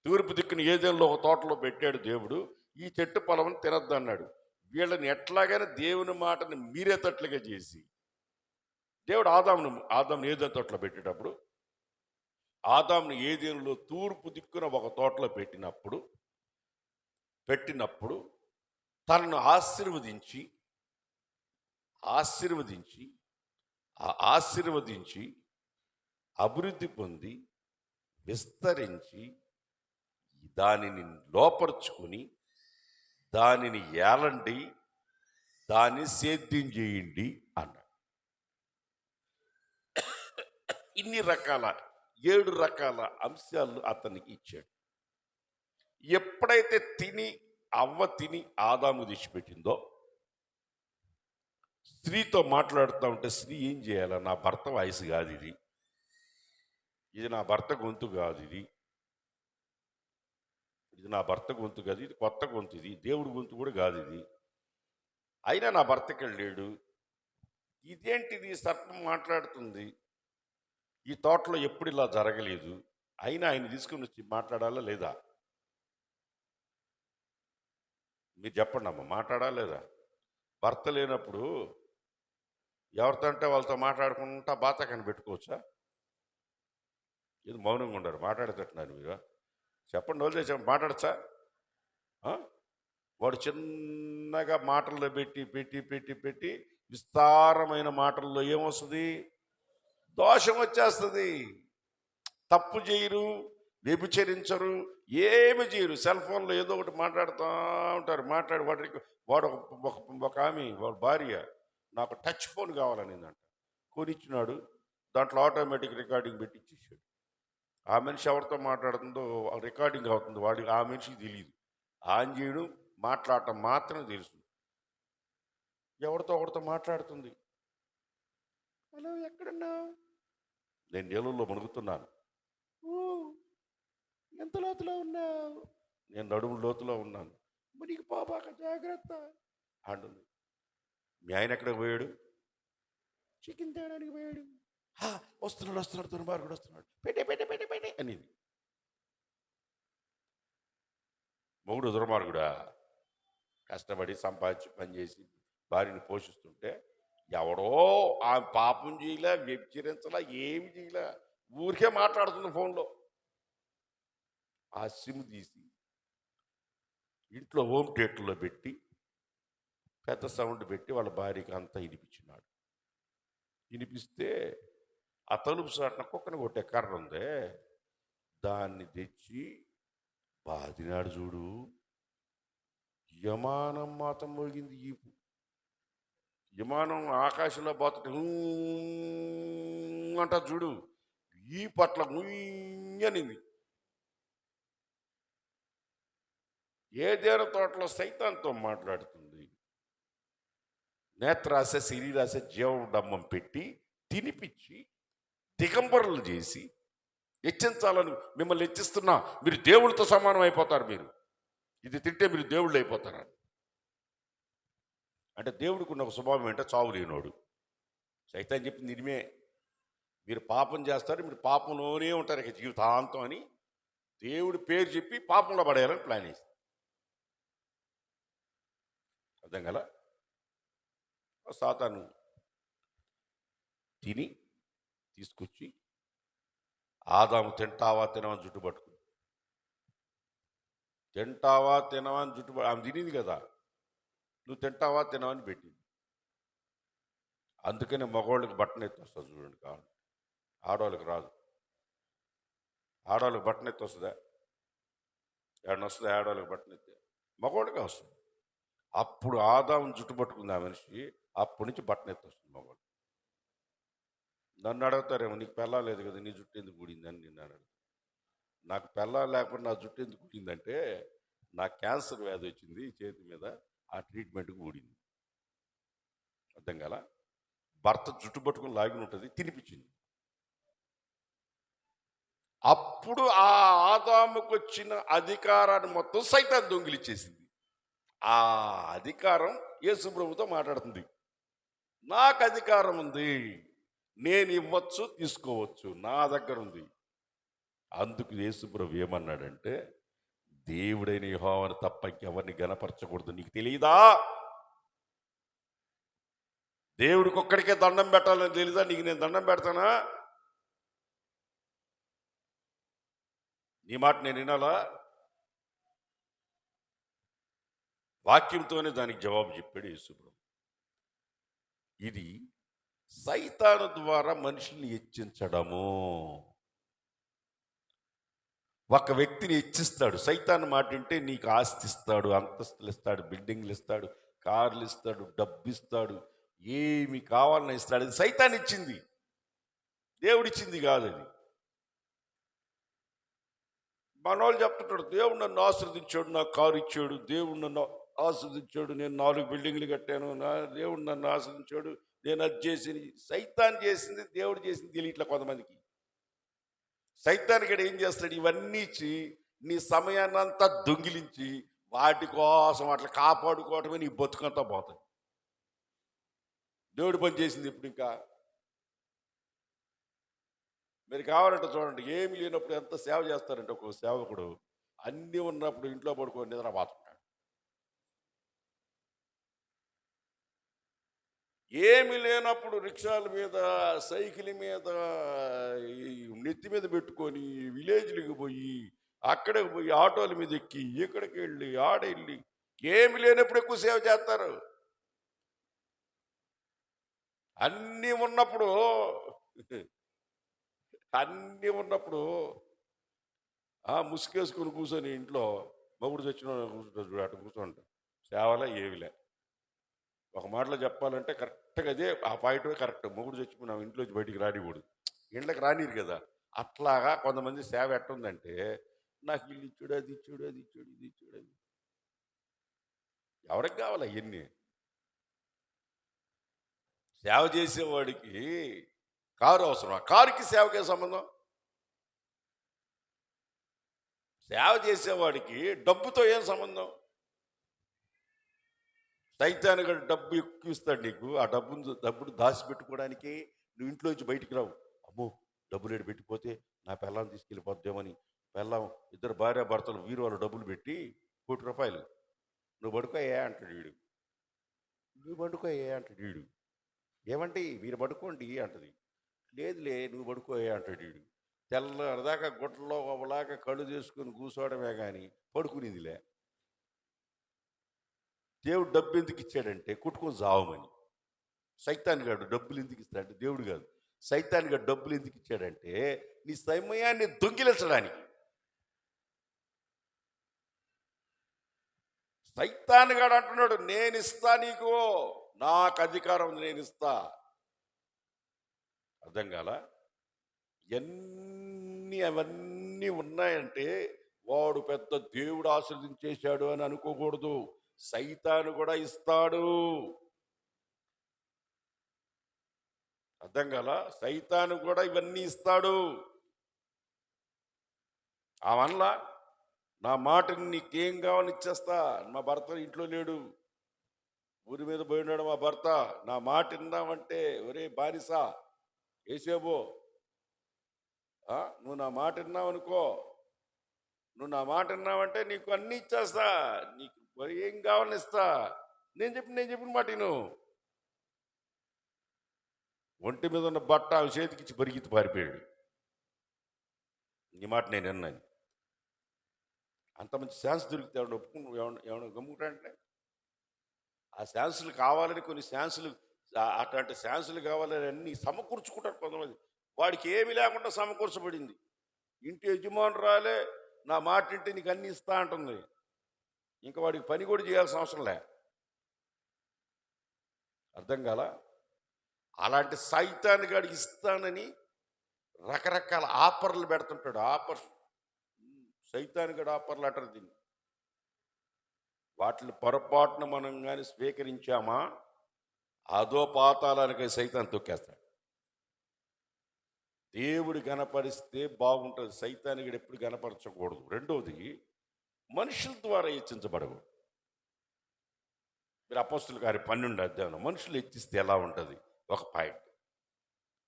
తూర్పు దిక్కున ఏదేళ్ళలో ఒక తోటలో పెట్టాడు దేవుడు. ఈ చెట్టు పొలమని తినద్దు అన్నాడు. వీళ్ళని ఎట్లాగైనా దేవుని మాటని మీరేటట్లుగా చేసి, దేవుడు ఆదామును ఏదో తోటలో పెట్టేటప్పుడు, ఆదామును ఏదేళ్ళలో తూర్పు దిక్కున ఒక తోటలో పెట్టినప్పుడు తనను ఆశీర్వదించి అభివృద్ధి పొంది విస్తరించి దానిని లోపరుచుకుని దానిని ఏలండి, దాన్ని సేద్యం చేయండి అన్నాడు. ఇన్ని రకాల 7 రకాల అంశాలు అతనికి ఇచ్చాడు. ఎప్పుడైతే అవ్వ తిని ఆదాము తెచ్చిపెట్టిందో, స్త్రీతో మాట్లాడుతూ ఉంటే స్త్రీ ఏం చేయాలా? నా భర్త వాయిస్ కాదు ఇది నా భర్త గొంతు కాదు, ఇది నా భర్త గొంతు కాదు, ఇది కొత్త గొంతు, ఇది దేవుడి గొంతు కూడా కాదు, ఇది అయినా నా భర్తకి వెళ్ళాడు. ఇదేంటిది? సర్పం మాట్లాడుతుంది. ఈ తోటలో ఎప్పుడు ఇలా జరగలేదు. అయినా ఆయన తీసుకుని వచ్చి మాట్లాడాలా లేదా? మీరు చెప్పండి అమ్మ, మాట్లాడాలా లేదా? భర్త లేనప్పుడు ఎవరితో అంటే వాళ్ళతో మాట్లాడుకుంటా బాతకాన్ని పెట్టుకోవచ్చా? ఇది మౌనంగా ఉండరు, మాట్లాడేటట్టున్నారు మీరు. చెప్పండి, వదిలేసాం, మాట్లాడచ్చా? వాడు చిన్నగా మాటల్లో పెట్టి విస్తారమైన మాటల్లో ఏమొస్తుంది? దోషం వచ్చేస్తుంది. తప్పు చేయరు, వ్యభిచరించరు, ఏమి చేయరు. సెల్ ఫోన్లో ఏదో ఒకటి మాట్లాడుతూ ఉంటారు. వాడు ఒక ఆమె, వాడు భార్య నాకు టచ్ ఫోన్ కావాలనిందంట. కొనిచ్చినాడు. దాంట్లో ఆటోమేటిక్ రికార్డింగ్ పెట్టి ఇచ్చేసాడు. ఆ మనిషి ఎవరితో మాట్లాడుతుందో రికార్డింగ్ అవుతుంది. వాడికి ఆ మనిషికి తెలియదు. ఆన్ చేయడం, మాట్లాడటం మాత్రం తెలుసు. ఒకరితో మాట్లాడుతుంది. హలో, ఎక్కడున్నావు? నేను నీళ్ళల్లో మునుగుతున్నాను. ఎంత లోతులో ఉన్నావు? నేను నడుము లోతులో ఉన్నాను. మునిగి పోబాక, జాగ్రత్త అంటుంది. మీ ఆయన ఎక్కడికి పోయాడు? చికెన్ తేడానికి పోయాడు. "హా, వస్తున్నాడు వస్తున్నాడు దుర్మార్గుడు వస్తున్నాడు, పెట్టే పెట్టే పెట్టే పెట్టే" అనేది. మొగుడు దుర్మార్గుడా? కష్టపడి సంపాదించి పనిచేసి భార్యని పోషిస్తుంటే ఎవడో ఆ పాపం చేయలే, వ్యభిచరించలా, ఏమి చేయలే, ఊరికే మాట్లాడుతుంది ఫోన్లో. ఆ సిమ్ తీసి ఇంట్లో హోమ్ థియేటర్లో పెట్టి పెద్ద సౌండ్ పెట్టి వాళ్ళ భార్యకి అంతా వినిపించినాడు. వినిపిస్తే ఆ తలుపు సాటున కుక్కను కొట్టే కర్ర ఉందే, దాన్ని తెచ్చి బాదినాడు చూడు. విమానం మాత్రం మోగింది. ఈ విమానం ఆకాశంలో పోతుంటే అంట చూడు, ఈ పట్ల ముయ్యనింది. ఏదేర తోటలో సైతాన్తో మాట్లాడుతుంది. నేత్రాశ, శరీరాశ, జీవడమ్మం పెట్టి తినిపించి దిగంబరులు చేసి హెచ్చించాలని మిమ్మల్ని హెచ్చిస్తున్నా, మీరు దేవుడితో సమానం అయిపోతారు, మీరు ఇది తింటే మీరు దేవుళ్ళు అయిపోతారు అంటే దేవుడికి ఉన్న ఒక స్వభావం ఏంటో చావు లేనోడు. సైతాన్ చెప్పింది నిజమే, మీరు పాపం చేస్తారు, మీరు పాపంలోనే ఉంటారు ఇక జీవితాంతం అని దేవుడి పేరు చెప్పి పాపంలో పడేయాలని ప్లాన్ చేసి. అర్థం కదా? సాతాను తిని తీసుకొచ్చి ఆదాము తింటావా తినవని జుట్టు పట్టుకుంది. తింటావా తినవని జుట్టు ఆమె తినింది కదా, నువ్వు తింటావా తినవని పెట్టింది. అందుకనే మగవాళ్ళకి బట్టన ఎత్తి వస్తుంది చూడండి, కాదు ఆడవాళ్ళకి రాదు. ఆడవాళ్ళకి బట్టన ఎత్తి వస్తుందా? ఏడన్నా వస్తుందా ఆడవాళ్ళకి బట్టన ఎత్తి? మగవాళ్ళకే వస్తుంది. అప్పుడు ఆదాము జుట్టు పట్టుకుంది ఆ మనిషి, అప్పటి నుంచి బట్టన ఎత్తి వస్తుంది మగవాళ్ళు. నన్ను అడుగుతారేమో, నీకు పెళ్ళా లేదు కదా, నీ జుట్టు ఎందుకు ఊడిందని నిన్ను అడుగుతాను. నాకు పెళ్ళా లేకుండా నా జుట్టు ఎందుకు ఊడిందంటే, నాకు క్యాన్సర్ వ్యాధి వచ్చింది చేతి మీద, ఆ ట్రీట్మెంట్కి ఊడింది. అర్థం కదా? భర్త జుట్టు పట్టుకుని లాగిన ఉంటుంది, తినిపించింది. అప్పుడు ఆ ఆదాముకు వచ్చిన అధికారాన్ని మొత్తం సైతాన్ దొంగిలిచ్చేసింది. ఆ అధికారం యేసు ప్రభుతో మాట్లాడుతుంది. నాకు అధికారం ఉంది, నేను ఇవ్వచ్చు తీసుకోవచ్చు, నా దగ్గర ఉంది. అందుకు యేసు ప్రభు ఏమన్నాడంటే, దేవుడైన యెహోవాను తప్ప ఇంకెవరిని గణపరచకూడదు. నీకు తెలియదా? దేవుడికి ఒక్కడికే దండం పెట్టాలని తెలీదా? నీకు నేను దండం పెడతానా? నీ మాట నేను వినాలా? వాక్యంతోనే దానికి జవాబు చెప్పాడు యేసు ప్రభు. ఇది సైతాను ద్వారా మనుషుల్ని హెచ్చించడము. ఒక వ్యక్తిని హెచ్చిస్తాడు. సైతాను మాట వింటే నీకు ఆస్తి ఇస్తాడు, అంతస్తులు ఇస్తాడు, బిల్డింగ్లు ఇస్తాడు, కార్లు ఇస్తాడు, డబ్బు ఇస్తాడు, ఏమి కావాలన్నా ఇస్తాడు. అది సైతాన్ ఇచ్చింది, దేవుడిచ్చింది కాదు. అది మనోళ్ళు చెప్తుంటాడు, దేవుడు నన్ను ఆశీర్వదించాడు, నాకు కారు ఇచ్చాడు, దేవుడు నన్ను ఆశీర్వదించాడు, నేను 4 బిల్డింగ్లు కట్టాను, దేవుడు నన్ను ఆశీర్వదించాడు, నేను అది చేసింది. సైతాన్ చేసింది దేవుడు చేసింది తెలియట్లా కొంతమందికి. సైతానికి ఏం చేస్తాడు? ఇవన్నీ ఇచ్చి నీ సమయాన్ని అంతా దొంగిలించి వాటి కోసం అట్లా కాపాడుకోవటమే నీ బతుకంతా పోతుంది. దేవుడు పని చేసింది ఇప్పుడు ఇంకా మీరు కావాలంటే చూడండి, ఏమి లేనప్పుడు ఎంత సేవ చేస్తారంటే ఒక సేవకుడు, అన్నీ ఉన్నప్పుడు ఇంట్లో పడుకొని నిద్రపోతుంటాడు. ఏమి లేనప్పుడు రిక్షాల మీద, సైకిల్ మీద, నెత్తి మీద పెట్టుకొని విలేజ్లకు పోయి, అక్కడికి పోయి ఆటోల మీద ఎక్కి, ఇక్కడికి వెళ్ళి ఆడెళ్ళి, ఏమి లేనప్పుడు ఎక్కువ సేవ చేస్తారు. అన్నీ ఉన్నప్పుడు ముసుకేసుకొని కూర్చొని ఇంట్లో మొగుడు చచ్చిన కూర్చుంటారు, అటు కూర్చోంట సేవలే ఏవిలే. ఒక మాటలో చెప్పాలంటే కరెక్ట్గా అదే ఆ పాయింట్ కరెక్ట్. మొగుడు చచ్చిపోయినాం, ఇంట్లోంచి బయటికి రానికూడదు, ఇంట్లోకి రానిరు కదా. అట్లాగా కొంతమంది సేవ ఎట్టుందంటే, నాకు ఇల్లు ఇచ్చాడు, అది ఇచ్చాడు, అది ఇచ్చాడు, ఇది ఇచ్చాడు, అది. ఎవరికి కావాలి అవన్నీ? సేవ చేసేవాడికి కారు అవసరం, ఆ కారుకి సేవకే సంబంధం. సేవ చేసేవాడికి డబ్బుతో ఏం సంబంధం? సైతానికి డబ్బు ఎక్కువ ఇస్తాడు నీకు, ఆ డబ్బును దాచిపెట్టుకోవడానికి నువ్వు ఇంట్లోంచి బయటికి రావు. అమ్మో డబ్బులు ఏడు పెట్టిపోతే నా పెళ్ళాన్ని తీసుకెళ్ళిపోద్దేమని పెళ్ళాం ఇద్దరు భార్య భర్తలు వీరు డబ్బులు పెట్టి ₹1,00,00,000 నువ్వు పడుకోయా అంటాడు వీడు. నువ్వు పడుకోయా అంటాడు వీడు. ఏమంటే మీరు పడుకోండి అంటది. లేదులే నువ్వు పడుకోయా అంటాడు వీడు. తెల్లదాకా గుట్టలో ఒకలాగా కళ్ళు చేసుకుని కూర్చోవడమే కానీ పడుకునేదిలే. దేవుడు డబ్బు ఎందుకు ఇచ్చాడంటే కుట్టుకొని చావమని. సైతాన్ గాడు డబ్బులు ఎందుకు ఇస్తాడంటే దేవుడు కాదు, సైతాన్ గాడు డబ్బులు ఎందుకు ఇచ్చాడంటే నీ సమయాన్ని దొంగిలించడానికి. సైతాన్ గాడు అంటున్నాడు నేను ఇస్తా నీకు, నాకు అధికారం నేను ఇస్తా. అర్థం కాల? అవన్నీ ఉన్నాయంటే వాడు పెద్ద దేవుడు ఆశీర్వదించేశాడు అని అనుకోకూడదు. సైతాను కూడా ఇస్తాడు. అర్థం కాల? సైతాను కూడా ఇవన్నీ ఇస్తాడు. ఆ వనలా నా మాటని నీకేం కావాలని ఇచ్చేస్తా. మా భర్త ఇంట్లో లేడు, ఊరి మీద పోయినాడు మా భర్త. నా మాట విన్నావంటే ఒరే బానిసా వేసేబో, నువ్వు నా మాట విన్నావనుకో, నువ్వు నా మాట విన్నావంటే నీకు అన్నీ ఇచ్చేస్తా, నీకు ఏం కావాలని ఇస్తా. నేను చెప్పిన మాట నువ్వు. ఒంటి మీద ఉన్న బట్ట ఆమె చేతికిచ్చి పరిగెత్తి పారిపోయాడు. నీ మాట నేను విన్నాను. అంత మంచి ఛాన్స్ దొరికితే ఎవరు ఒప్పుకుని ఏమన్నా గమ్ముకుంటాడంటే ఆ ఛాన్సులు కావాలని కొన్ని ఛాన్సులు, అట్లాంటి ఛాన్సులు కావాలని అన్నీ సమకూర్చుకుంటారు కొంతమంది. వాడికి ఏమి లేకుండా సమకూర్చబడింది. ఇంటి యజమానురాలే నా మాట ఇంటి నీకు అన్ని ఇస్తా అంటుంది. ఇంకా వాడికి పని కూడా చేయాల్సిన అవసరం లే. అర్థం కాల? అలాంటి సైతాన్ని గాడికి ఇస్తానని రకరకాల ఆఫర్లు పెడుతుంటాడు. ఆఫర్స్, సైతాన్ని గడి ఆఫర్లు అంటారు దీన్ని. వాటిని పొరపాటున మనం కానీ స్వీకరించామా అదో పాతాళానికి సైతాన్ని తొక్కేస్తాడు. దేవుడు గణపరిస్తే బాగుంటుంది, సైతాన్ని గడి ఎప్పుడు గణపరచకూడదు. రెండవది, మనుషుల ద్వారా హెచ్చించబడకూడదు. మీరు అపోస్తుల కార్యం 12వ అధ్యాయంలో మనుషులు హెచ్చిస్తే ఎలా ఉంటుంది ఒక పాయింట్.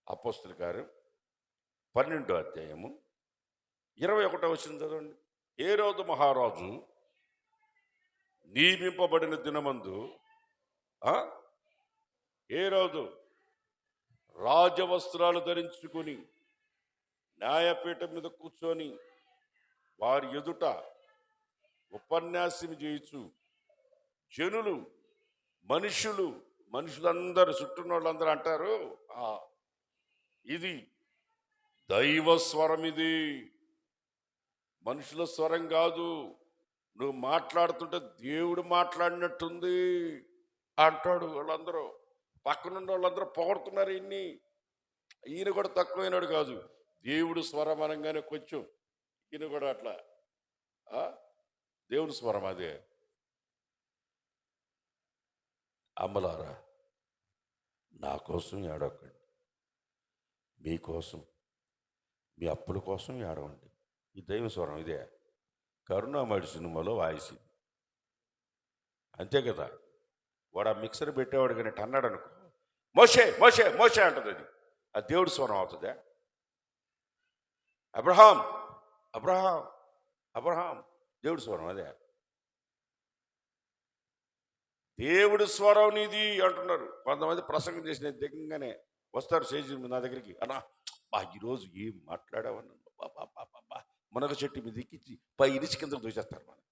అపోస్తుల కార్యం 12వ అధ్యాయము 21వ వచనం చదవండి. హేరోదు మహారాజు నియమింపబడిన దినమందు హేరోదు రాజవస్త్రాలు ధరించుకుని న్యాయపీఠం మీద కూర్చొని వారి ఎదుట ఉపన్యాసం చేయించు జనులు మనుషులందరూ చుట్టూన్న వాళ్ళందరూ అంటారు ఇది దైవ స్వరం, ఇది మనుషుల స్వరం కాదు, నువ్వు మాట్లాడుతుంటే దేవుడు మాట్లాడినట్టుంది అంటాడు. వాళ్ళందరూ పక్కనున్న వాళ్ళందరూ పొగడుతున్నారు. ఈయన కూడా తక్కువైనాడు కాదు, దేవుడు స్వరం అనగానే కొంచెం ఈయన కూడా అట్లా దేవుని స్వరం అదే. అమ్మలారా, నా కోసం ఏడవకండి, మీకోసం మీ అప్పుల కోసం ఏడవండి. ఈ దైవ స్వరం ఇదే. కరుణామయుడు సినిమాలో వాయిస్ ఇది, అంతే కదా. వాడు ఆ మిక్సర్ పెట్టేవాడు కానీ అన్నాడు అనుకో, మోషే మోషే మోషే అంటుంది. అది దేవుడి స్వరం అవుతుందా? అబ్రహాం అబ్రహాం అబ్రహాం, దేవుడి స్వరం అదే. దేవుడి స్వరం నీది అంటున్నారు. కొంతమంది ప్రసంగం చేసిన దిగంగానే వస్తారు స్టేజ్ నా దగ్గరికి, అన్నా ఈరోజు ఏం మాట్లాడావన్నా, మునగ చెట్టు మీద ఎక్కించి పై ఇరిచి కిందకు దూచేస్తారు. మనం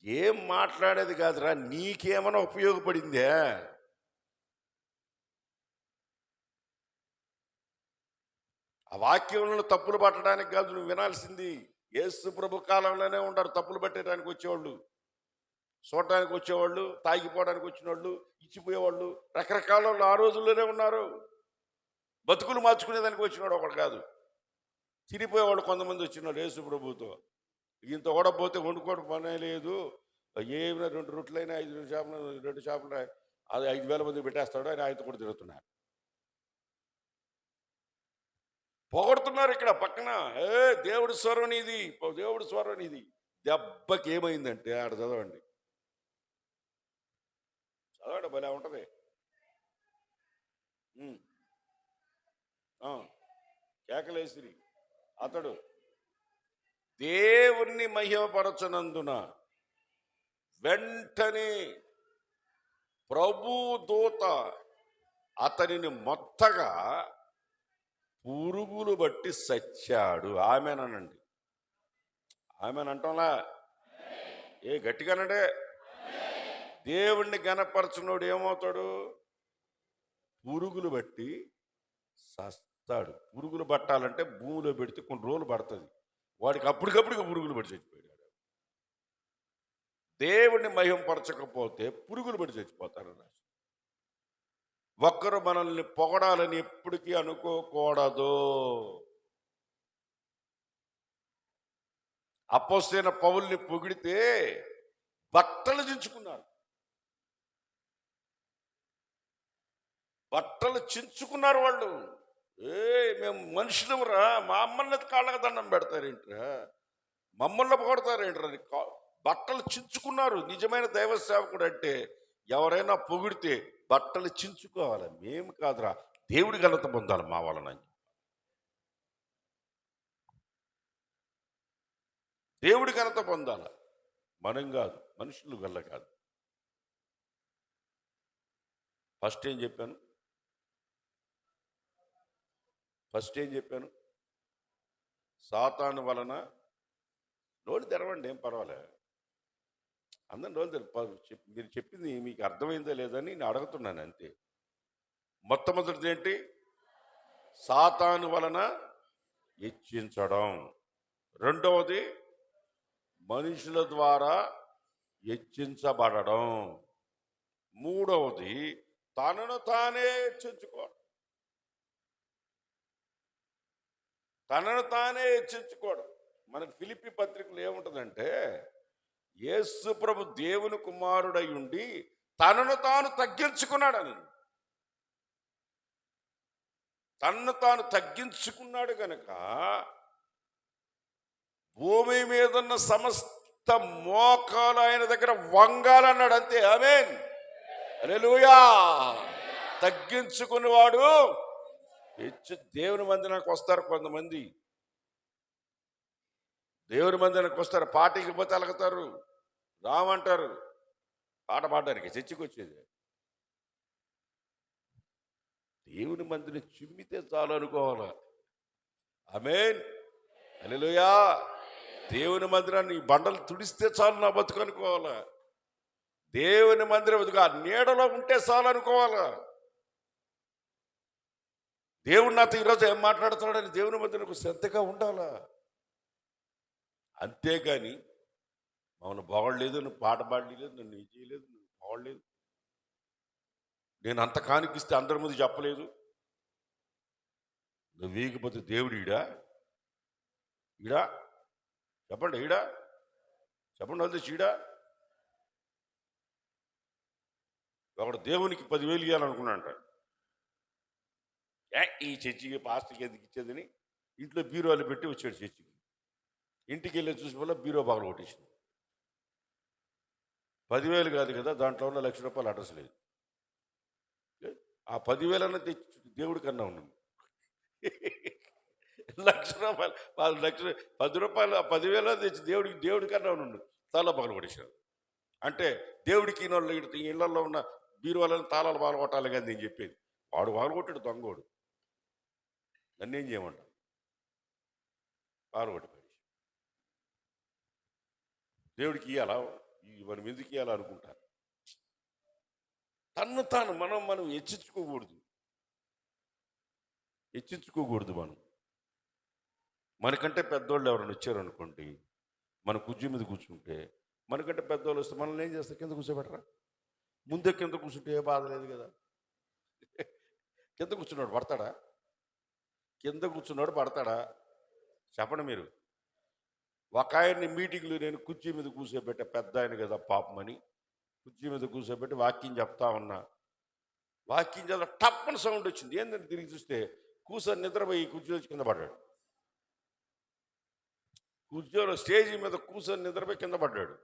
ఏం మాట్లాడేది కాదురా, నీకేమైనా ఉపయోగపడిందే? ఆ వాక్యంలో తప్పులు పట్టడానికి కాదు నువ్వు వినాల్సింది. యేసు ప్రభు కాలంలోనే ఉంటారు తప్పులు పట్టడానికి వచ్చేవాళ్ళు, చూడటానికి వచ్చేవాళ్ళు, తాగిపోవడానికి వచ్చిన వాళ్ళు, ఇచ్చిపోయేవాళ్ళు, రకరకాల వాళ్ళు ఆ రోజుల్లోనే ఉన్నారు. బతుకులు మార్చుకునేదానికి వచ్చినాడు ఒకడు కాదు, తిరిగిపోయేవాళ్ళు కొంతమంది వచ్చినాడు యేసు ప్రభుతో. ఇంత ఓడపోతే వండుకోవడం పనే లేదు, ఏమైనా 2 రొట్టెలైనా 5 చేపలు 2 చేపలు అది 5,000 మంది పెట్టేస్తాడు అని ఆయనతో కూడా తిరుగుతున్నారు. పొగడుతున్నారు ఇక్కడ పక్కన, దేవుడి స్వరం నీది, దేవుడి స్వరం నీది. దెబ్బకి ఏమైందంటే ఆడ చదవండి భలే ఉంటుంది. కేకలేసిరి. అతడు దేవుణ్ణి మహిమపరచనందున వెంటనే ప్రభు దూత అతనిని మొత్తగా పురుగులు బట్టి సచ్చాడు. ఆమెనండి, ఆమెనంటంలా ఏ గట్టిగానంటే దేవుణ్ణి గణపరచునోడు ఏమవుతాడు? పురుగులు బట్టి సస్తాడు. పురుగులు పట్టాలంటే భూమిలో పెడితే కొన్ని రోజులు పడుతుంది. వాడికి అప్పటికప్పుడు పురుగులు పడి చచ్చిపోయాడు. దేవుణ్ణి మహింపరచకపోతే పురుగులు పడి చచ్చిపోతారు. ఒక్కరు మనల్ని పొగడాలని ఎప్పటికీ అనుకోకూడదు. అపోస్తలుడైన పౌలుని పొగిడితే బట్టలు చించుకున్నారు. బట్టలు చించుకున్నారు వాళ్ళు. మేము మనుషులమురా, మా అమ్మల్ని కాళ్ళకు దండం పెడతారేంట్రా, మమ్మల్ని పొగడతారేంట్రా? బట్టలు చించుకున్నారు. నిజమైన దైవ సేవకుడు అంటే ఎవరైనా పొగిడితే బట్టలు చించుకోవాలి. మేము కాదురా, దేవుడి ఘనత పొందాలి మా వలన. దేవుడి ఘనత పొందాలి, మనం కాదు, మనుషులు వల్ల కాదు. ఫస్ట్ ఏం చెప్పాను? సాతాను వలన. నోళ్ళు తెరవండి, ఏం పర్వాలే. అందరి నోళ్ళు మీరు చెప్పింది మీకు అర్థమైందా లేదని నేను అడుగుతున్నాను అంతే. మొట్టమొదటిది ఏంటి? సాతాను వలన హెచ్చించడం. రెండవది మనుషుల ద్వారా హెచ్చించబడడం. మూడవది తనను తానే హెచ్చించుకోవడం. మనకు ఫిలిప్పీ పత్రికలు ఏముంటుందంటే, యేసు ప్రభు దేవుని కుమారుడై ఉండి తనను తాను తగ్గించుకున్నాడని. తనను తాను తగ్గించుకున్నాడు కనుక భూమి మీద ఉన్న సమస్త మోకాలు ఆయన దగ్గర వంగాలన్నాడు. అంతే. ఆమేన్, హల్లెలూయా. తగ్గించుకునేవాడు దేవుని మందిరానికి వస్తారు. కొంతమంది దేవుని మందిరానికి వస్తారు, పార్టీకి పోతే అలగతారు, రామంటారు పాట పాడడానికి, చర్చికి వచ్చేది. దేవుని మందిని చిమ్మితే చాలు అనుకోవాలి. ఆమేన్, హల్లెలూయా. దేవుని మందిరాన్ని బండలు తుడిస్తే చాలు నా బతుకు అనుకోవాలా. దేవుని మందిరం ఆ నీడలో ఉంటే చాలు అనుకోవాలా. దేవుడు నాతో ఈరోజు ఏం మాట్లాడుతున్నాడని దేవుని మందిరకు శ్రద్ధగా ఉండాలా. అంతేగాని మమ్మల్ని బాగోలేదు, నువ్వు పాట పాడలేదు, నన్ను ఏం చేయలేదు, నువ్వు బాగోలేదు, నేను అంత కానికిస్తే అందరి ముందు చెప్పలేదు, నువ్వు వీగిపోతే దేవుడు ఈడా చెప్పండి, చెప్పండి, వదిలేసి ఈడా. ఒకడు దేవునికి 10,000 ఇవ్వాలనుకున్నాడంట. ఈ చర్చికి పాస్టర్కి ఎందుకు ఇచ్చేదని ఇంట్లో బీరోలు పెట్టి వచ్చాడు చర్చికి. ఇంటికి వెళ్ళి చూసి వల్ల బీరో బాగా కొట్టేసింది. 10,000 కాదు కదా, దాంట్లో ఉన్న ₹1,00,000 అడ్రస్ లేదు. ఆ 10,000 అన్న తెచ్చి దేవుడి కన్నా ఉన్నాను. ₹1,00,000 ₹10 ఆ 10,000 తెచ్చి దేవుడి కన్నా ఉన్నాడు. తాళాలు పగలు కొట్టేశాడు. అంటే దేవుడికి ఇళ్లలో ఉన్న బీరువాళ్ళని తాళాలు బాగా కొట్టాలి కానీ నేను చెప్పేది. వాడు బాగా కొట్టాడు, దొంగోడు. నన్నేం చేయమంట, బాగా కొట్టి దేవుడికి ఇవ్వాలా, మనం ఎందుకు ఇవ్వాలా అనుకుంటారు. తన్ను తాను మనం హెచ్చించుకోకూడదు. మనకంటే పెద్దోళ్ళు ఎవరైనా వచ్చారనుకోండి, మన కుర్చీ మీద కూర్చుంటే, మనకంటే పెద్దోళ్ళు వస్తే మనల్ని ఏం చేస్తారు? కింద కూర్చోబెట్టరా? ముందే కింద కూర్చుంటే ఏ బాధ లేదు కదా. కింద కూర్చున్నాడు పడతాడా? చెప్పండి మీరు. ఒక ఆయన్ని మీటింగ్లు నేను కుర్చీ మీద కూర్చోబెట్టే, పెద్ద ఆయన కదా పాపమని కుర్చీ మీద కూర్చోబెట్టి వాక్యం చెప్తా ఉన్నా. వాక్యం చదివ టప్పని సౌండ్ వచ్చింది. ఏంటంటే తిరిగి చూస్తే కూర్చొని నిద్రపోయి కుర్చీలో కింద పడ్డాడు. కూర్చొని స్టేజీ మీద కూర్చొని నిద్రపోయి కింద పడ్డాడు.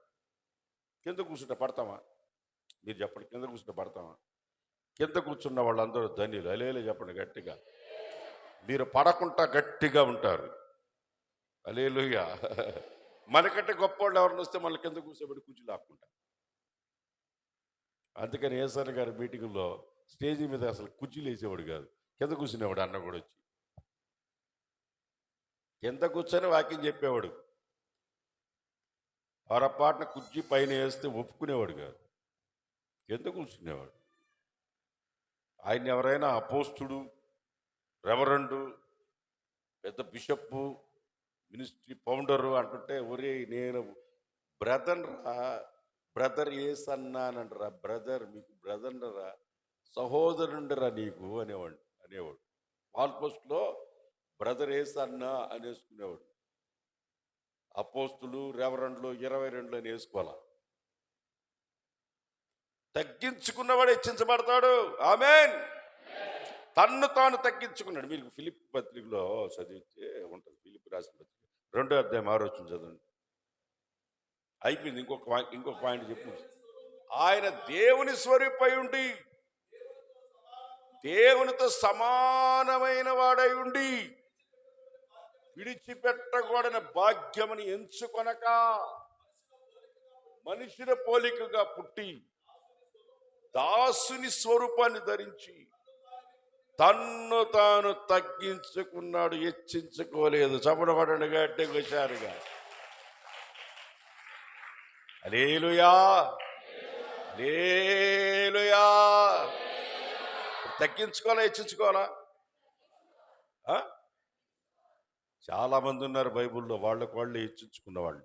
కింద కూర్చుంటే పడతామా? మీరు చెప్పండి, కింద కూర్చుంటే పడతామా? కింద కూర్చున్న వాళ్ళందరూ ధన్యులు. అలేలే చెప్పండి గట్టిగా. మీరు పడకుండా గట్టిగా ఉంటారు. హల్లెలూయా. మనకంటే గొప్ప వాళ్ళు ఎవరిని వస్తే మన కింద కూర్చోబెట్టి కూర్చు లాక్కుంటారు. అందుకని ఏసారి గారి మీటింగుల్లో స్టేజీ మీద అసలు కుర్చీలు వేసేవాడు కాదు, కింద కూర్చునేవాడు. అన్న కూడా వచ్చి కింద కూర్చొని వాక్యం చెప్పేవాడు. పొరపాటున కుర్చీ పైన వేస్తే ఒప్పుకునేవాడు కాదు, కింద కూర్చునేవాడు. ఆయన ఎవరైనా అపోస్తుడు, రెవరెండు, పెద్ద బిషప్పు, మినిస్ట్రీ ఫౌండరు అంటుంటే, ఒరే నేను బ్రదర్ రా, బ్రదర్ ఏస్ అన్నానంటరా, బ్రదర్ మీకు బ్రదర్ రా, సహోదరుండరా నీకు అనేవాడు. వాల్ పోస్ట్లో బ్రదర్ ఏస్ అన్నా అనేసుకునేవాడు. అపోస్తులు, రెవరెండ్లు 22 అని వేసుకోవాలా. తగ్గించుకున్నవాడు హెచ్చించబడతాడు. ఆమేన్. తన్ను తాను తగ్గించుకున్నాడు. మీరు ఫిలిప్ పత్రికలో చదివితే ఉంటుంది. ఫిలిప్ రాసిన పత్రిక 2వ అధ్యాయం 6వ వచనం చదవండి. అయిపోయింది. ఇంకొక పాయింట్ చెప్పు. ఆయన దేవుని స్వరూపై ఉండి, దేవునితో సమానమైన వాడై ఉండి, విడిచిపెట్టకూడని భాగ్యముని ఎంచుకొనక మనుషుల పోలికగా పుట్టి దాసుని స్వరూపాన్ని ధరించి తన్ను తాను తగ్గించుకున్నాడు, హెచ్చించుకోలేదు. చపడబడండి గట్టిగా హుషారుగా. హల్లెలూయా, హల్లెలూయా. తగ్గించుకోవాలా, హెచ్చించుకోవాలా? చాలా మంది ఉన్నారు బైబిల్లో వాళ్ళకు వాళ్ళు హెచ్చించుకున్న వాళ్ళు.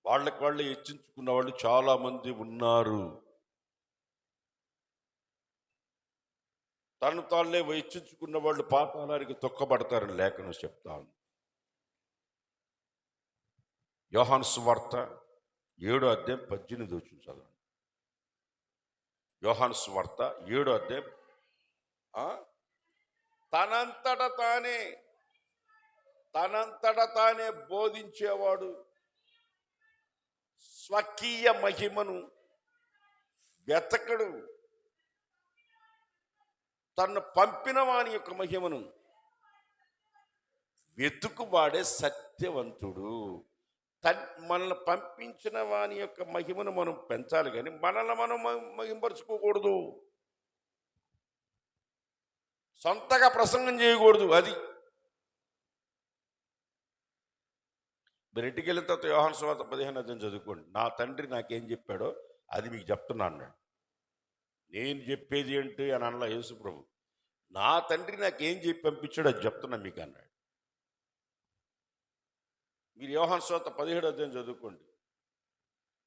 వాళ్ళకు వాళ్ళు హెచ్చించుకున్న వాళ్ళు చాలా మంది ఉన్నారు. తను తాళ్ళే హెచ్చించుకున్న వాళ్ళు పాతాళానికి తొక్కబడతారని లేఖనం చెప్తాను. యోహాను సువార్త 7వ అధ్యాయం 18 వచనం చదవండి. యోహాను సువార్త 7వ అధ్యాయం. తనంతట తానే బోధించేవాడు, స్వకీయ మహిమను వెతకడు, తను పంపిన వాని యొక్క మహిమను వెతుకువాడే సత్యవంతుడు. మనల్ని పంపించిన వాని యొక్క మహిమను మనం పెంచాలి, కానీ మనల్ని మనం మహింపరుచుకోకూడదు. సొంతగా ప్రసంగం చేయకూడదు. అది మీరు ఇంటికి వెళ్ళిన తర్వాత యోహాను సువార్త 15వ అధ్యాయం చదువుకోండి. నా తండ్రి నాకేం చెప్పాడో అది మీకు చెప్తున్నా అన్నాడు. నేను చెప్పేది ఏంటి అని అనలా యేసు ప్రభు. నా తండ్రి నాకేం చెప్పి పంపించాడో అది చెప్తున్నా మీకు అన్నాడు. మీరు యోహాను సువార్త 17వ అధ్యాయం చదువుకోండి.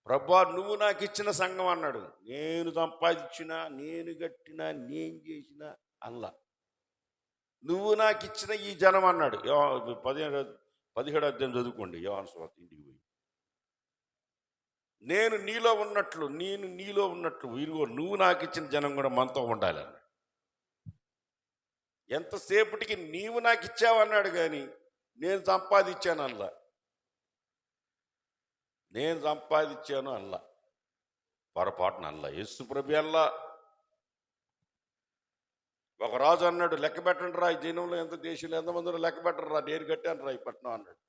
ప్రభువా నువ్వు నాకు ఇచ్చిన సంఘం అన్నాడు. నేను సంపాదించినా, నేను కట్టినా, నేను చేసినా అల్లా. నువ్వు నాకు ఇచ్చిన ఈ జనం అన్నాడు. 17వ అధ్యాయం చదువుకోండి యోహాను సువార్త. ఇంటికి పోయి నేను నీలో ఉన్నట్లు వీరుగో నువ్వు నాకు ఇచ్చిన జనం కూడా మనతో ఉండాలి అన్నాడు. ఎంతసేపటికి నీవు నాకు ఇచ్చావు అన్నాడు, కానీ నేను సంపాదించాను అల్లా. నేను సంపాదించాను అల్లా, పొరపాటున అల్లా. యేసు ప్రభు అల్లా. ఒక రాజు అన్నాడు, లెక్క పెట్టండి రా, ఈ జనంలో ఎంత దేశంలో ఎంతమంది లెక్క పెట్టండి రా, నేను కట్టాను రా ఈ పట్టణం అన్నాడు.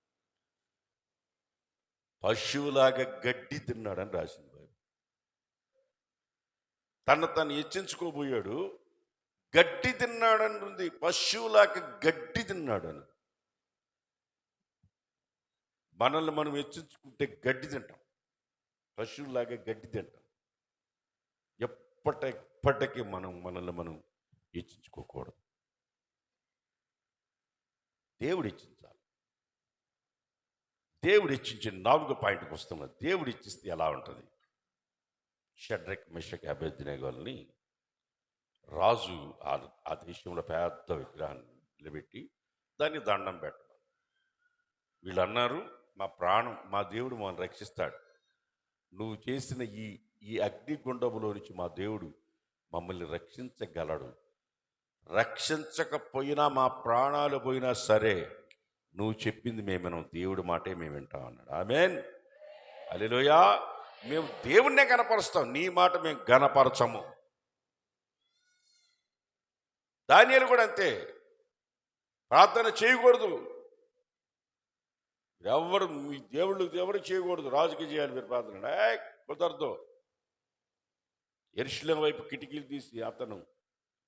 పశువులాగా గడ్డి తిన్నాడని రాసింది బైబిల్. తను హెచ్చించుకోబోయాడు, గడ్డి తిన్నాడని ఉంది. పశువులాగా గడ్డి తిన్నాడని. మనల్ని మనం హెచ్చించుకుంటే గడ్డి తింటాం, పశువులాగా గడ్డి తింటాం. ఎప్పటికీ మనల్ని మనం హెచ్చించుకోకూడదు. దేవుడు హెచ్చించాలి. దేవుడు హెచ్చించిన 4వ పాయింట్కి వస్తున్నా. దేవుడు హెచ్చిస్తే ఎలా ఉంటుంది? షడ్రక్ మెషక్ అబేద్నెగోల్ని రాజు ఆ దేశంలో పెద్ద విగ్రహాన్ని నిలబెట్టి దాన్ని దండం పెట్టాలి. వీళ్ళు అన్నారు, మా దేవుడు మమ్మల్ని రక్షిస్తాడు. నువ్వు చేసిన ఈ అగ్నిగుండములో నుంచి మా దేవుడు మమ్మల్ని రక్షించగలడు. రక్షించకపోయినా మా ప్రాణాలు పోయినా సరే నువ్వు చెప్పింది మేము దేవుడి మాటే మేము వింటాం అన్నాడు. ఆమేన్, హల్లెలూయా. మేము దేవుణ్ణే గణపరుస్తాం, నీ మాట మేము గణపరచము. దానియేలు కూడా అంతే, ప్రార్థన చేయకూడదు. ఎవరు మీ దేవుళ్ళు ఎవరు చేయకూడదు, రాజుకి చేయాలి మీరు ప్రార్థన. కుదరదు. యెరూషలేము వైపు కిటికీలు తీసి అతను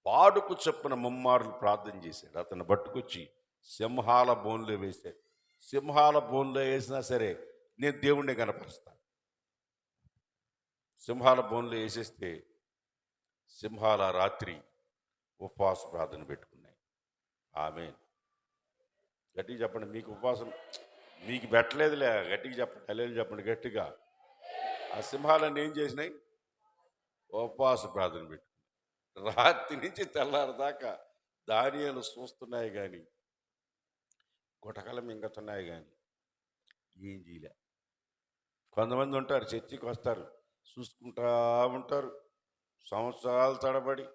పాడుకు చొప్పున ముమ్మార్లు ప్రార్థన చేశాడు. అతను పట్టుకొచ్చి సింహాల బోన్లో వేశాడు. సింహాల బోన్లో వేసినా సరే నేను దేవుణ్ణి కనపరుస్తాను. సింహాల బోన్లో వేసేస్తే సింహాల రాత్రి ఉపవాస ప్రార్థన పెట్టుకున్నాయి. ఆమేన్. గట్టిగా చెప్పండి. మీకు ఉపవాసం మీకు పెట్టలేదులే, గట్టిగా చెప్పండి. హల్లెలూయా చెప్పండి గట్టిగా. ఆ సింహాలన్నీ ఏం చేసినాయి? ఉపవాస ప్రార్థన పెట్టుకున్నాయి. రాత్రి నుంచి తెల్లారదాకా దానియేలు చూస్తున్నాయి కానీ, గుటకలు మింగుతున్నాయి కానీ ఏం చేయలే. కొంతమంది ఉంటారు, చర్చికి వస్తారు, చూసుకుంటా ఉంటారు, సంవత్సరాల తడబడి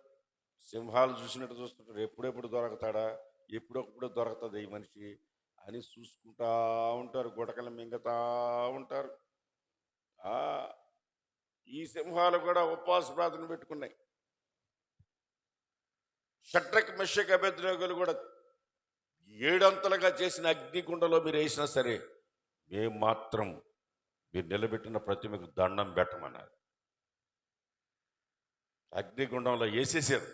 సింహాలు చూసినట్టు చూస్తుంటారు. ఎప్పుడెప్పుడు దొరకతాడా, ఎప్పుడెప్పుడు దొరకతుంది ఈ మనిషి అని చూసుకుంటా ఉంటారు, గుటకలు మింగుతా ఉంటారు. ఈ సింహాలు కూడా ఉపవాస ప్రార్థన పెట్టుకున్నాయి. షడ్రక్ మెషక్ అబేద్నెగోలు కూడా 7 అంతలుగా చేసిన అగ్నిగుండలో మీరు వేసినా సరే మేము మాత్రం మీరు నిలబెట్టిన ప్రతిమకు దండం పెట్టమన్నారు. అగ్నిగుండంలో వేసేసారు.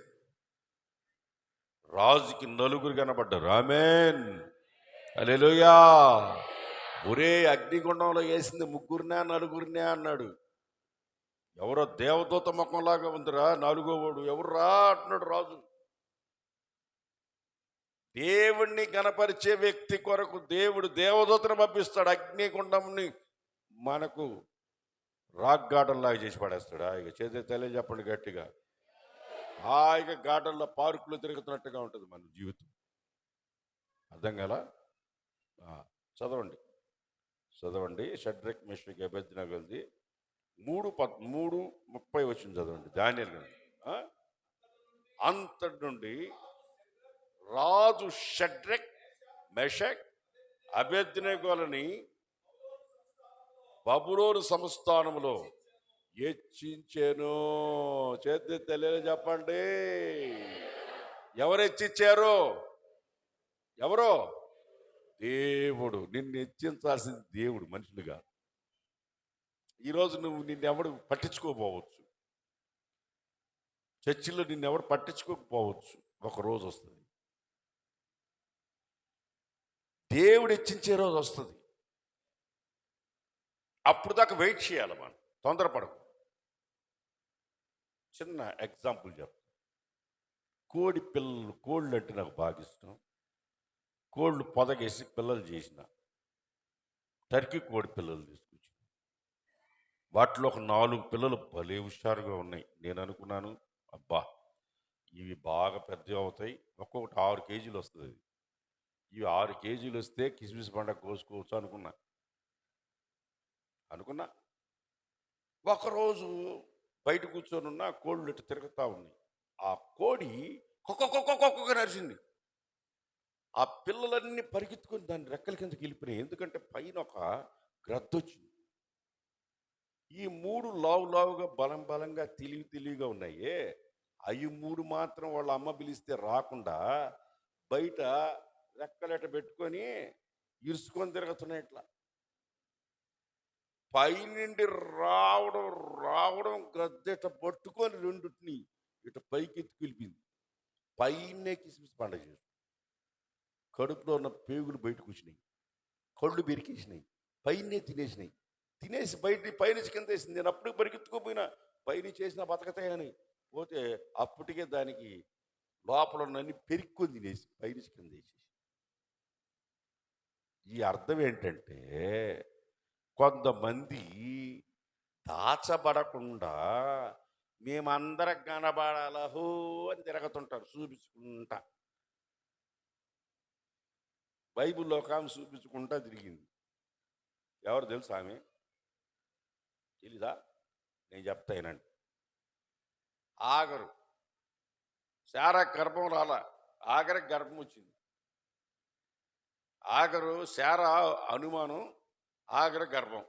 రాజుకి నలుగురు కనబడ్డారు. ఆమేన్, హల్లెలూయా. ఒరే, అగ్నిగుండంలో వేసింది ముగ్గురినే నలుగురినే అన్నాడు. ఎవరో దేవదూత ముఖంలాగా ఉందిరా, నాలుగోవాడు ఎవర్రా అంటున్నాడు రాజు. దేవుణ్ణి కనపరిచే వ్యక్తి కొరకు దేవుడు దేవదూతను పంపిస్తాడు. అగ్నిగుండంని మనకు రాక్ గార్డెన్ లాగా చేసి పడేస్తాడు. ఇక చేసే తెలియ చెప్పండి గట్టిగా. హాయిగా గార్డెన్లో పార్కులో తిరుగుతున్నట్టుగా ఉంటుంది మన జీవితం. అర్థం కదా? చదవండి చదవండి. షడ్రక్ మెషక్ అబేద్నెగోది 3:30 వచ్చింది చదవండి. దానియేలు గ్రంథం. అంతటి నుండి రాజు షడ్రక్ మెషక్ అబేద్నెగోలని బబులోను సంస్థానములో హెచ్చించెను. చేతి తెలియదు చెప్పండి. ఎవరు హెచ్చించారు? ఎవరో దేవుడు. నిన్ను హెచ్చించాల్సింది దేవుడు, మనుషులుగా. ఈరోజు నువ్వు నిన్నెవడు పట్టించుకోకపోవచ్చు, చర్చిలో నిన్నెవడు పట్టించుకోకపోవచ్చు. ఒక రోజు వస్తుంది, దేవుడు హెచ్చించే రోజు వస్తుంది. అప్పుడు దాకా వెయిట్ చేయాలి మనం, తొందరపడకు. చిన్న ఎగ్జాంపుల్ చెప్తాను. కోళ్ళు అంటే నాకు బాగా ఇష్టం. కోళ్ళు పొదగేసి పిల్లలు చేసిన టర్కీ కోడి పిల్లలు తీసుకొచ్చి వాటిలో ఒక 4 పిల్లలు భలే హుషారుగా ఉన్నాయి. నేను అనుకున్నాను, అబ్బా ఇవి బాగా పెద్దవి అవుతాయి, ఒక్కొక్కటి 6 కేజీలు వస్తుంది. ఇవి 6 కేజీలు వస్తే కిస్మిస్ పండగ కోసుకోవచ్చు అనుకున్నా. ఒకరోజు బయట కూర్చొని ఉన్న కోళ్ళు ఇటు తిరుగుతూ ఉన్నాయి. ఆ కోడి కుక్క నరిచింది. ఆ పిల్లలన్నీ పరిగెత్తుకొని దాని రెక్కల కిందకి వెళ్ళిపోయినాయి. ఎందుకంటే పైన ఒక గ్రద్దొచ్చింది. ఈ 3 లావుగా బలంగా తెలివిగా ఉన్నాయే, అవి 3 మాత్రం వాళ్ళ అమ్మ పిలిస్తే రాకుండా బయట రెక్కలెట పెట్టుకొని ఇరుసుకొని తిరుగుతున్నాయి. ఇట్లా పైనుండి రావడం గద్దెట పట్టుకొని రెండుటిని ఇట పైకి ఎత్తుకు వెళ్ళిపోయింది. పైనే కిస్మిస్ పండగ చేసి కడుపులో ఉన్న పేగులు బయటకు వచ్చినాయి, కళ్ళు బెరికేసినాయి, పైనే తినేసి పైనుంచి కింద వేసింది. నేను అప్పుడు పరిగెత్తుకోపోయినా పైనుంచి చేసిన బతకతాయని పోతే అప్పటికే దానికి లోపల ఉన్నన్ని పెరుక్కొని తినేసి పైనుంచి కింద వేసేసి. ఈ అర్థం ఏంటంటే, కొంతమంది దాచబడకుండా మేమందరం కనబడాలహో అని తిరగతుంటారు చూపించుకుంటా. బైబిల్లో ఒక ఆమె చూపించుకుంటా తిరిగింది. ఎవరు తెలుసు ఆమె? తెలీదా? నేను చెప్తానండి. ఆగరు. శారా గర్భం రాలా, ఆగరికి గర్భం వచ్చింది. ఆగరు శారా అనుమానం, ఆగర గర్భం.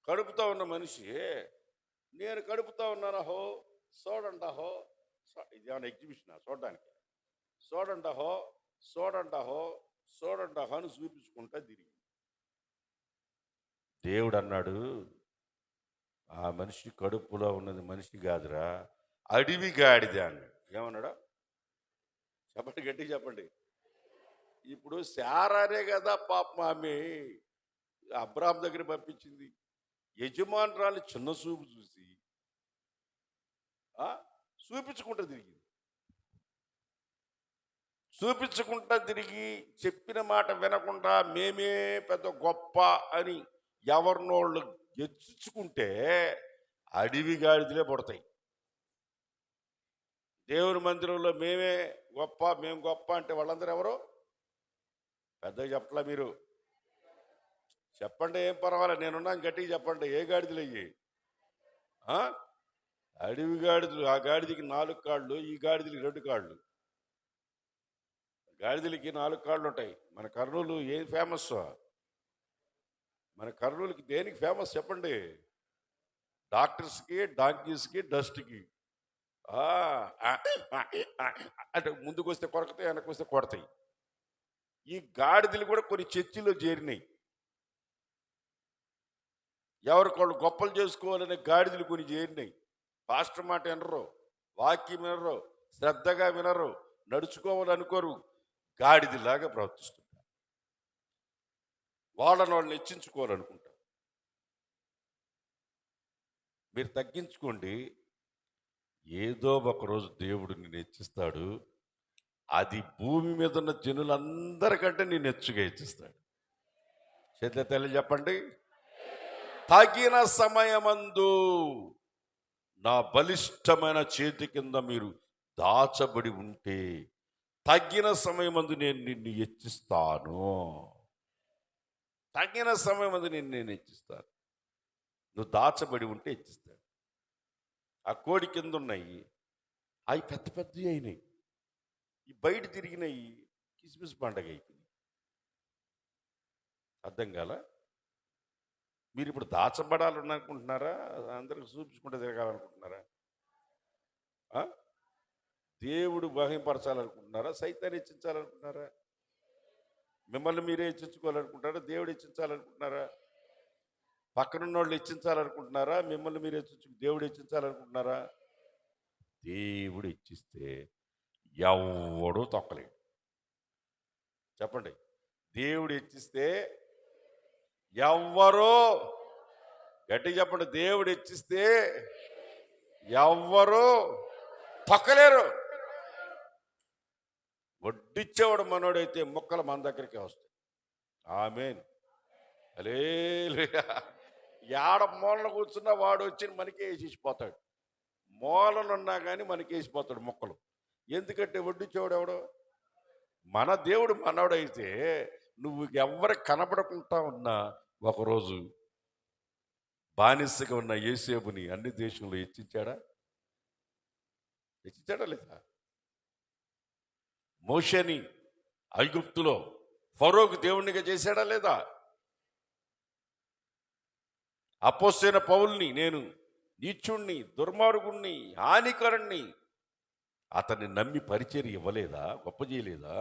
కడుపుతో ఉన్న మనిషి, నేను కడుపుతో ఉన్నానహో చూడండి, ఇది ఏమైనా ఎగ్జిబిషన్ చూడడానికి? చూడండహో చూడండహో చూడండహో అని చూపించుకుంటా తిరిగి దేవుడు అన్నాడు, ఆ మనిషి కడుపులో ఉన్నది మనిషి కాదురా, అడవి గాడిద అన్నాడు. ఏమన్నాడు చెప్పండి, గట్టిగా చెప్పండి. ఇప్పుడు శారానే కదా పాపం ఆమె అబ్రాహం దగ్గర పంపించింది. యజమానురాలు చిన్న చూపు చూసి చూపించుకుంటా తిరిగింది. చూపించుకుంటా తిరిగి చెప్పిన మాట వినకుండా మేమే పెద్ద గొప్ప అని ఎవరినోళ్ళు హెచ్చించుకుంటే అడవి గాడిదలే పుడతాయి. దేవుని మందిరంలో మేమే గొప్ప, మేము గొప్ప అంటే వాళ్ళందరూ ఎవరు? పెద్దగా చెప్పట్లా మీరు? చెప్పండి, ఏం పర్వాలేదు, నేనున్నాను, గట్టిగా చెప్పండి. ఏ గాడిదలు అయ్యి? అడవి గాడిదలు. ఆ గాడిదకి 4 కాళ్ళు, ఈ గాడిదలకి 2 కాళ్ళు. గాడిదలకి 4 కాళ్ళు ఉంటాయి. మన కర్నూలు ఏం ఫేమస్? మన కర్నూలుకి దేనికి ఫేమస్ చెప్పండి? డాక్టర్స్కి, డాంకీస్కి, డస్ట్కి. అంటే ముందుకు వస్తే కొరకతాయి, వెనక్కి వస్తే కొడతాయి. ఈ గాడిదలు కూడా కొన్ని చర్చిలో చేరినాయి. ఎవరికోళ్ళు గొప్పలు చేసుకోవాలనే గాడిదలు కొన్ని చేరినాయి. పాస్టర్ మాట వినరు, వాక్యం వినరు, శ్రద్ధగా వినరు, నడుచుకోవాలనుకోరు, గాడిదలాగా ప్రవర్తిస్తుంటారు. వాళ్ళని హెచ్చించుకోవాలనుకుంటారు. మీరు తగ్గించుకోండి, ఏదో ఒకరోజు దేవుడు నిన్ను హెచ్చిస్తాడు. అది భూమి మీద ఉన్న జనులందరికంటే నేను హెచ్చుగా హెచ్చిస్తాడు. చేతుల తల్లి చెప్పండి, తగిన సమయమందు నా బలిష్టమైన చేతి కింద మీరు దాచబడి ఉంటే తగిన సమయమందు నేను నిన్ను హెచ్చిస్తాను. తగిన సమయమందు నేను హెచ్చిస్తాను. నువ్వు దాచబడి ఉంటే హెచ్చిస్తాను. ఆ కోడి కింద ఉన్నాయి, అవి పెద్ద పెద్దవి అయినాయి. ఈ బయట తిరిగినాయి, కిస్మిస్ పండగ అయిపోయింది. అర్థం కాల? మీరు ఇప్పుడు దాచబడాలని అనుకుంటున్నారా? అందరికి చూపించుకుంటే తిరగాలనుకుంటున్నారా? దేవుడు మహింపరచాలనుకుంటున్నారా? సైతాన్ని హెచ్చించాలనుకుంటున్నారా? మిమ్మల్ని మీరే హెచ్చించుకోవాలనుకుంటున్నారా? దేవుడు హెచ్చించాలనుకుంటున్నారా? పక్కనున్న వాళ్ళు హెచ్చించాలనుకుంటున్నారా? మిమ్మల్ని మీరు దేవుడు హెచ్చించాలనుకుంటున్నారా? దేవుడు హెచ్చిస్తే ఎవడూ తొక్కలేడు. చెప్పండి, దేవుడు హెచ్చిస్తే ఎవ్వరూ, గట్టిగా చెప్పండి, దేవుడు హెచ్చిస్తే ఎవ్వరూ తొక్కలేరు. వడ్డిచ్చేవాడు మనోడైతే మొక్కలు మన దగ్గరికి వస్తాయి. ఆమేన్, హల్లెలూయా. ఏడ మూలన కూర్చున్నా వాడు వచ్చి మనకే వేసిపోతాడు. మూలనున్నా కానీ మనకి వేసిపోతాడు మొక్కలు. ఎందుకంటే వడ్డిచ్చేవాడు ఎవడో మన దేవుడు. మనోడైతే నువ్వు ఎవరు కనబడకుండా ఉన్నా ఒకరోజు బానిసగా ఉన్న యోసేపుని అన్ని దేశంలో హెచ్చించాడా? హెచ్చించాడా లేదా? మోషేని ఐగుప్తులో ఫరోకు దేవునిగా చేశాడా లేదా? అపోస్తలుడైన పౌలుని నేను నీచుణ్ణి, దుర్మార్గుణ్ణి, హానికరుణ్ణి, అతన్ని నమ్మి పరిచర్య ఇవ్వలేదా? గొప్ప చేయలేదా?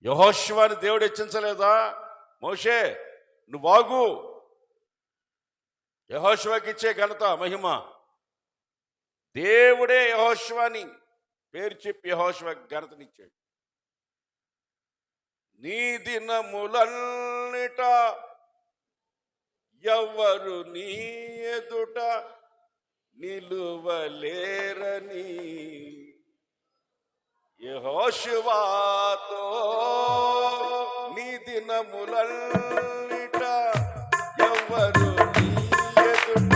యెహోషువని దేవుడు హెచ్చించలేదా? మోషే నువ్వు ఆగు, యెహోషువకి ఇచ్చే ఘనత మహిమ. దేవుడే యెహోషువని పేరు చెప్పి యెహోషువకి ఘనతనిచ్చాడు. నీ దినములన్నిట ఎవ్వరు నీ ఎదుట నిలువలేరని యెహోషువతో నీ దినములన్నిట ఎవ్వరు నీ ఎదుట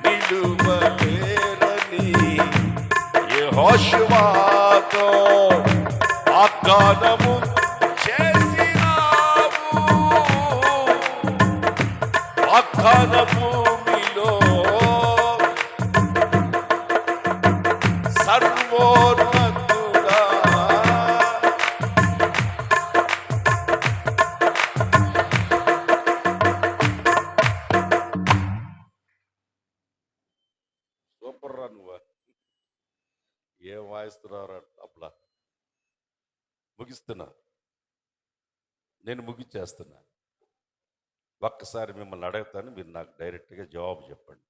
నిలువలేరని యెహోషువతో వాగ్దానము చేసినావు. వాగ్దాన భూమిలో సర్వోన్నతుడా సూపర్ ఏం వాయిస్తున్నారు అప్పులా ముగిస్తున్నా, నేను ముగిచ్చేస్తున్నా. ఒక్కసారి మిమ్మల్ని అడుగుతాను, మీరు నాకు డైరెక్ట్గా జవాబు చెప్పండి.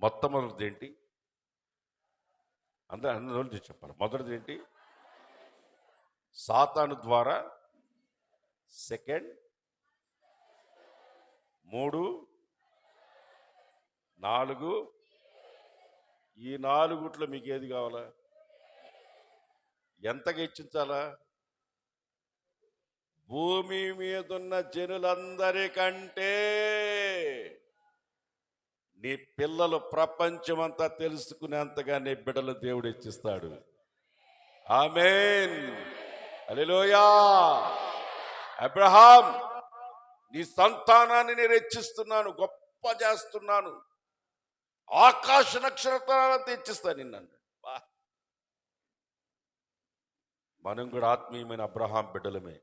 మొట్టమొదటిది ఏంటి? అందరూ చెప్పాలి. మొదటిది ఏంటి? సాతాను ద్వారా. సెకండ్ 3 4. ఈ 4 మీకు ఏది కావాలా? ఎంతగా ఇచ్చించాలా? భూమి మీదున్న జనులందరికంటే నీ పిల్లలు ప్రపంచమంతా తెలుసుకునేంతగా నీ బిడ్డలు దేవుడు ఇచ్చిస్తాడు. ఆమేన్, హల్లెలూయా. అబ్రహాం, నీ సంతానాన్ని నేను హెచ్చిస్తున్నాను, గొప్ప చేస్తున్నాను, ఆకాశ నక్షత్రాలంతా హెచ్చిస్తాను నిన్ను. మనం కూడా ఆత్మీయమైన అబ్రహాం బిడ్డలమే.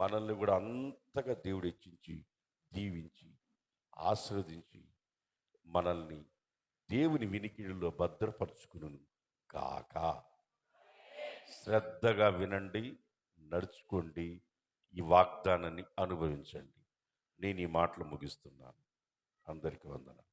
మనల్ని కూడా అంతగా దేవుడు హెచ్చించి, దీవించి, ఆశీర్వదించి, మనల్ని దేవుని వినికిడిలో భద్రపరుచుకును కాక. శ్రద్ధగా వినండి, నడుచుకోండి, ఈ వాగ్దానాన్ని అనుభవించండి. నేను ఈ మాటలు ముగిస్తున్నాను. అందరికీ వందనాలు.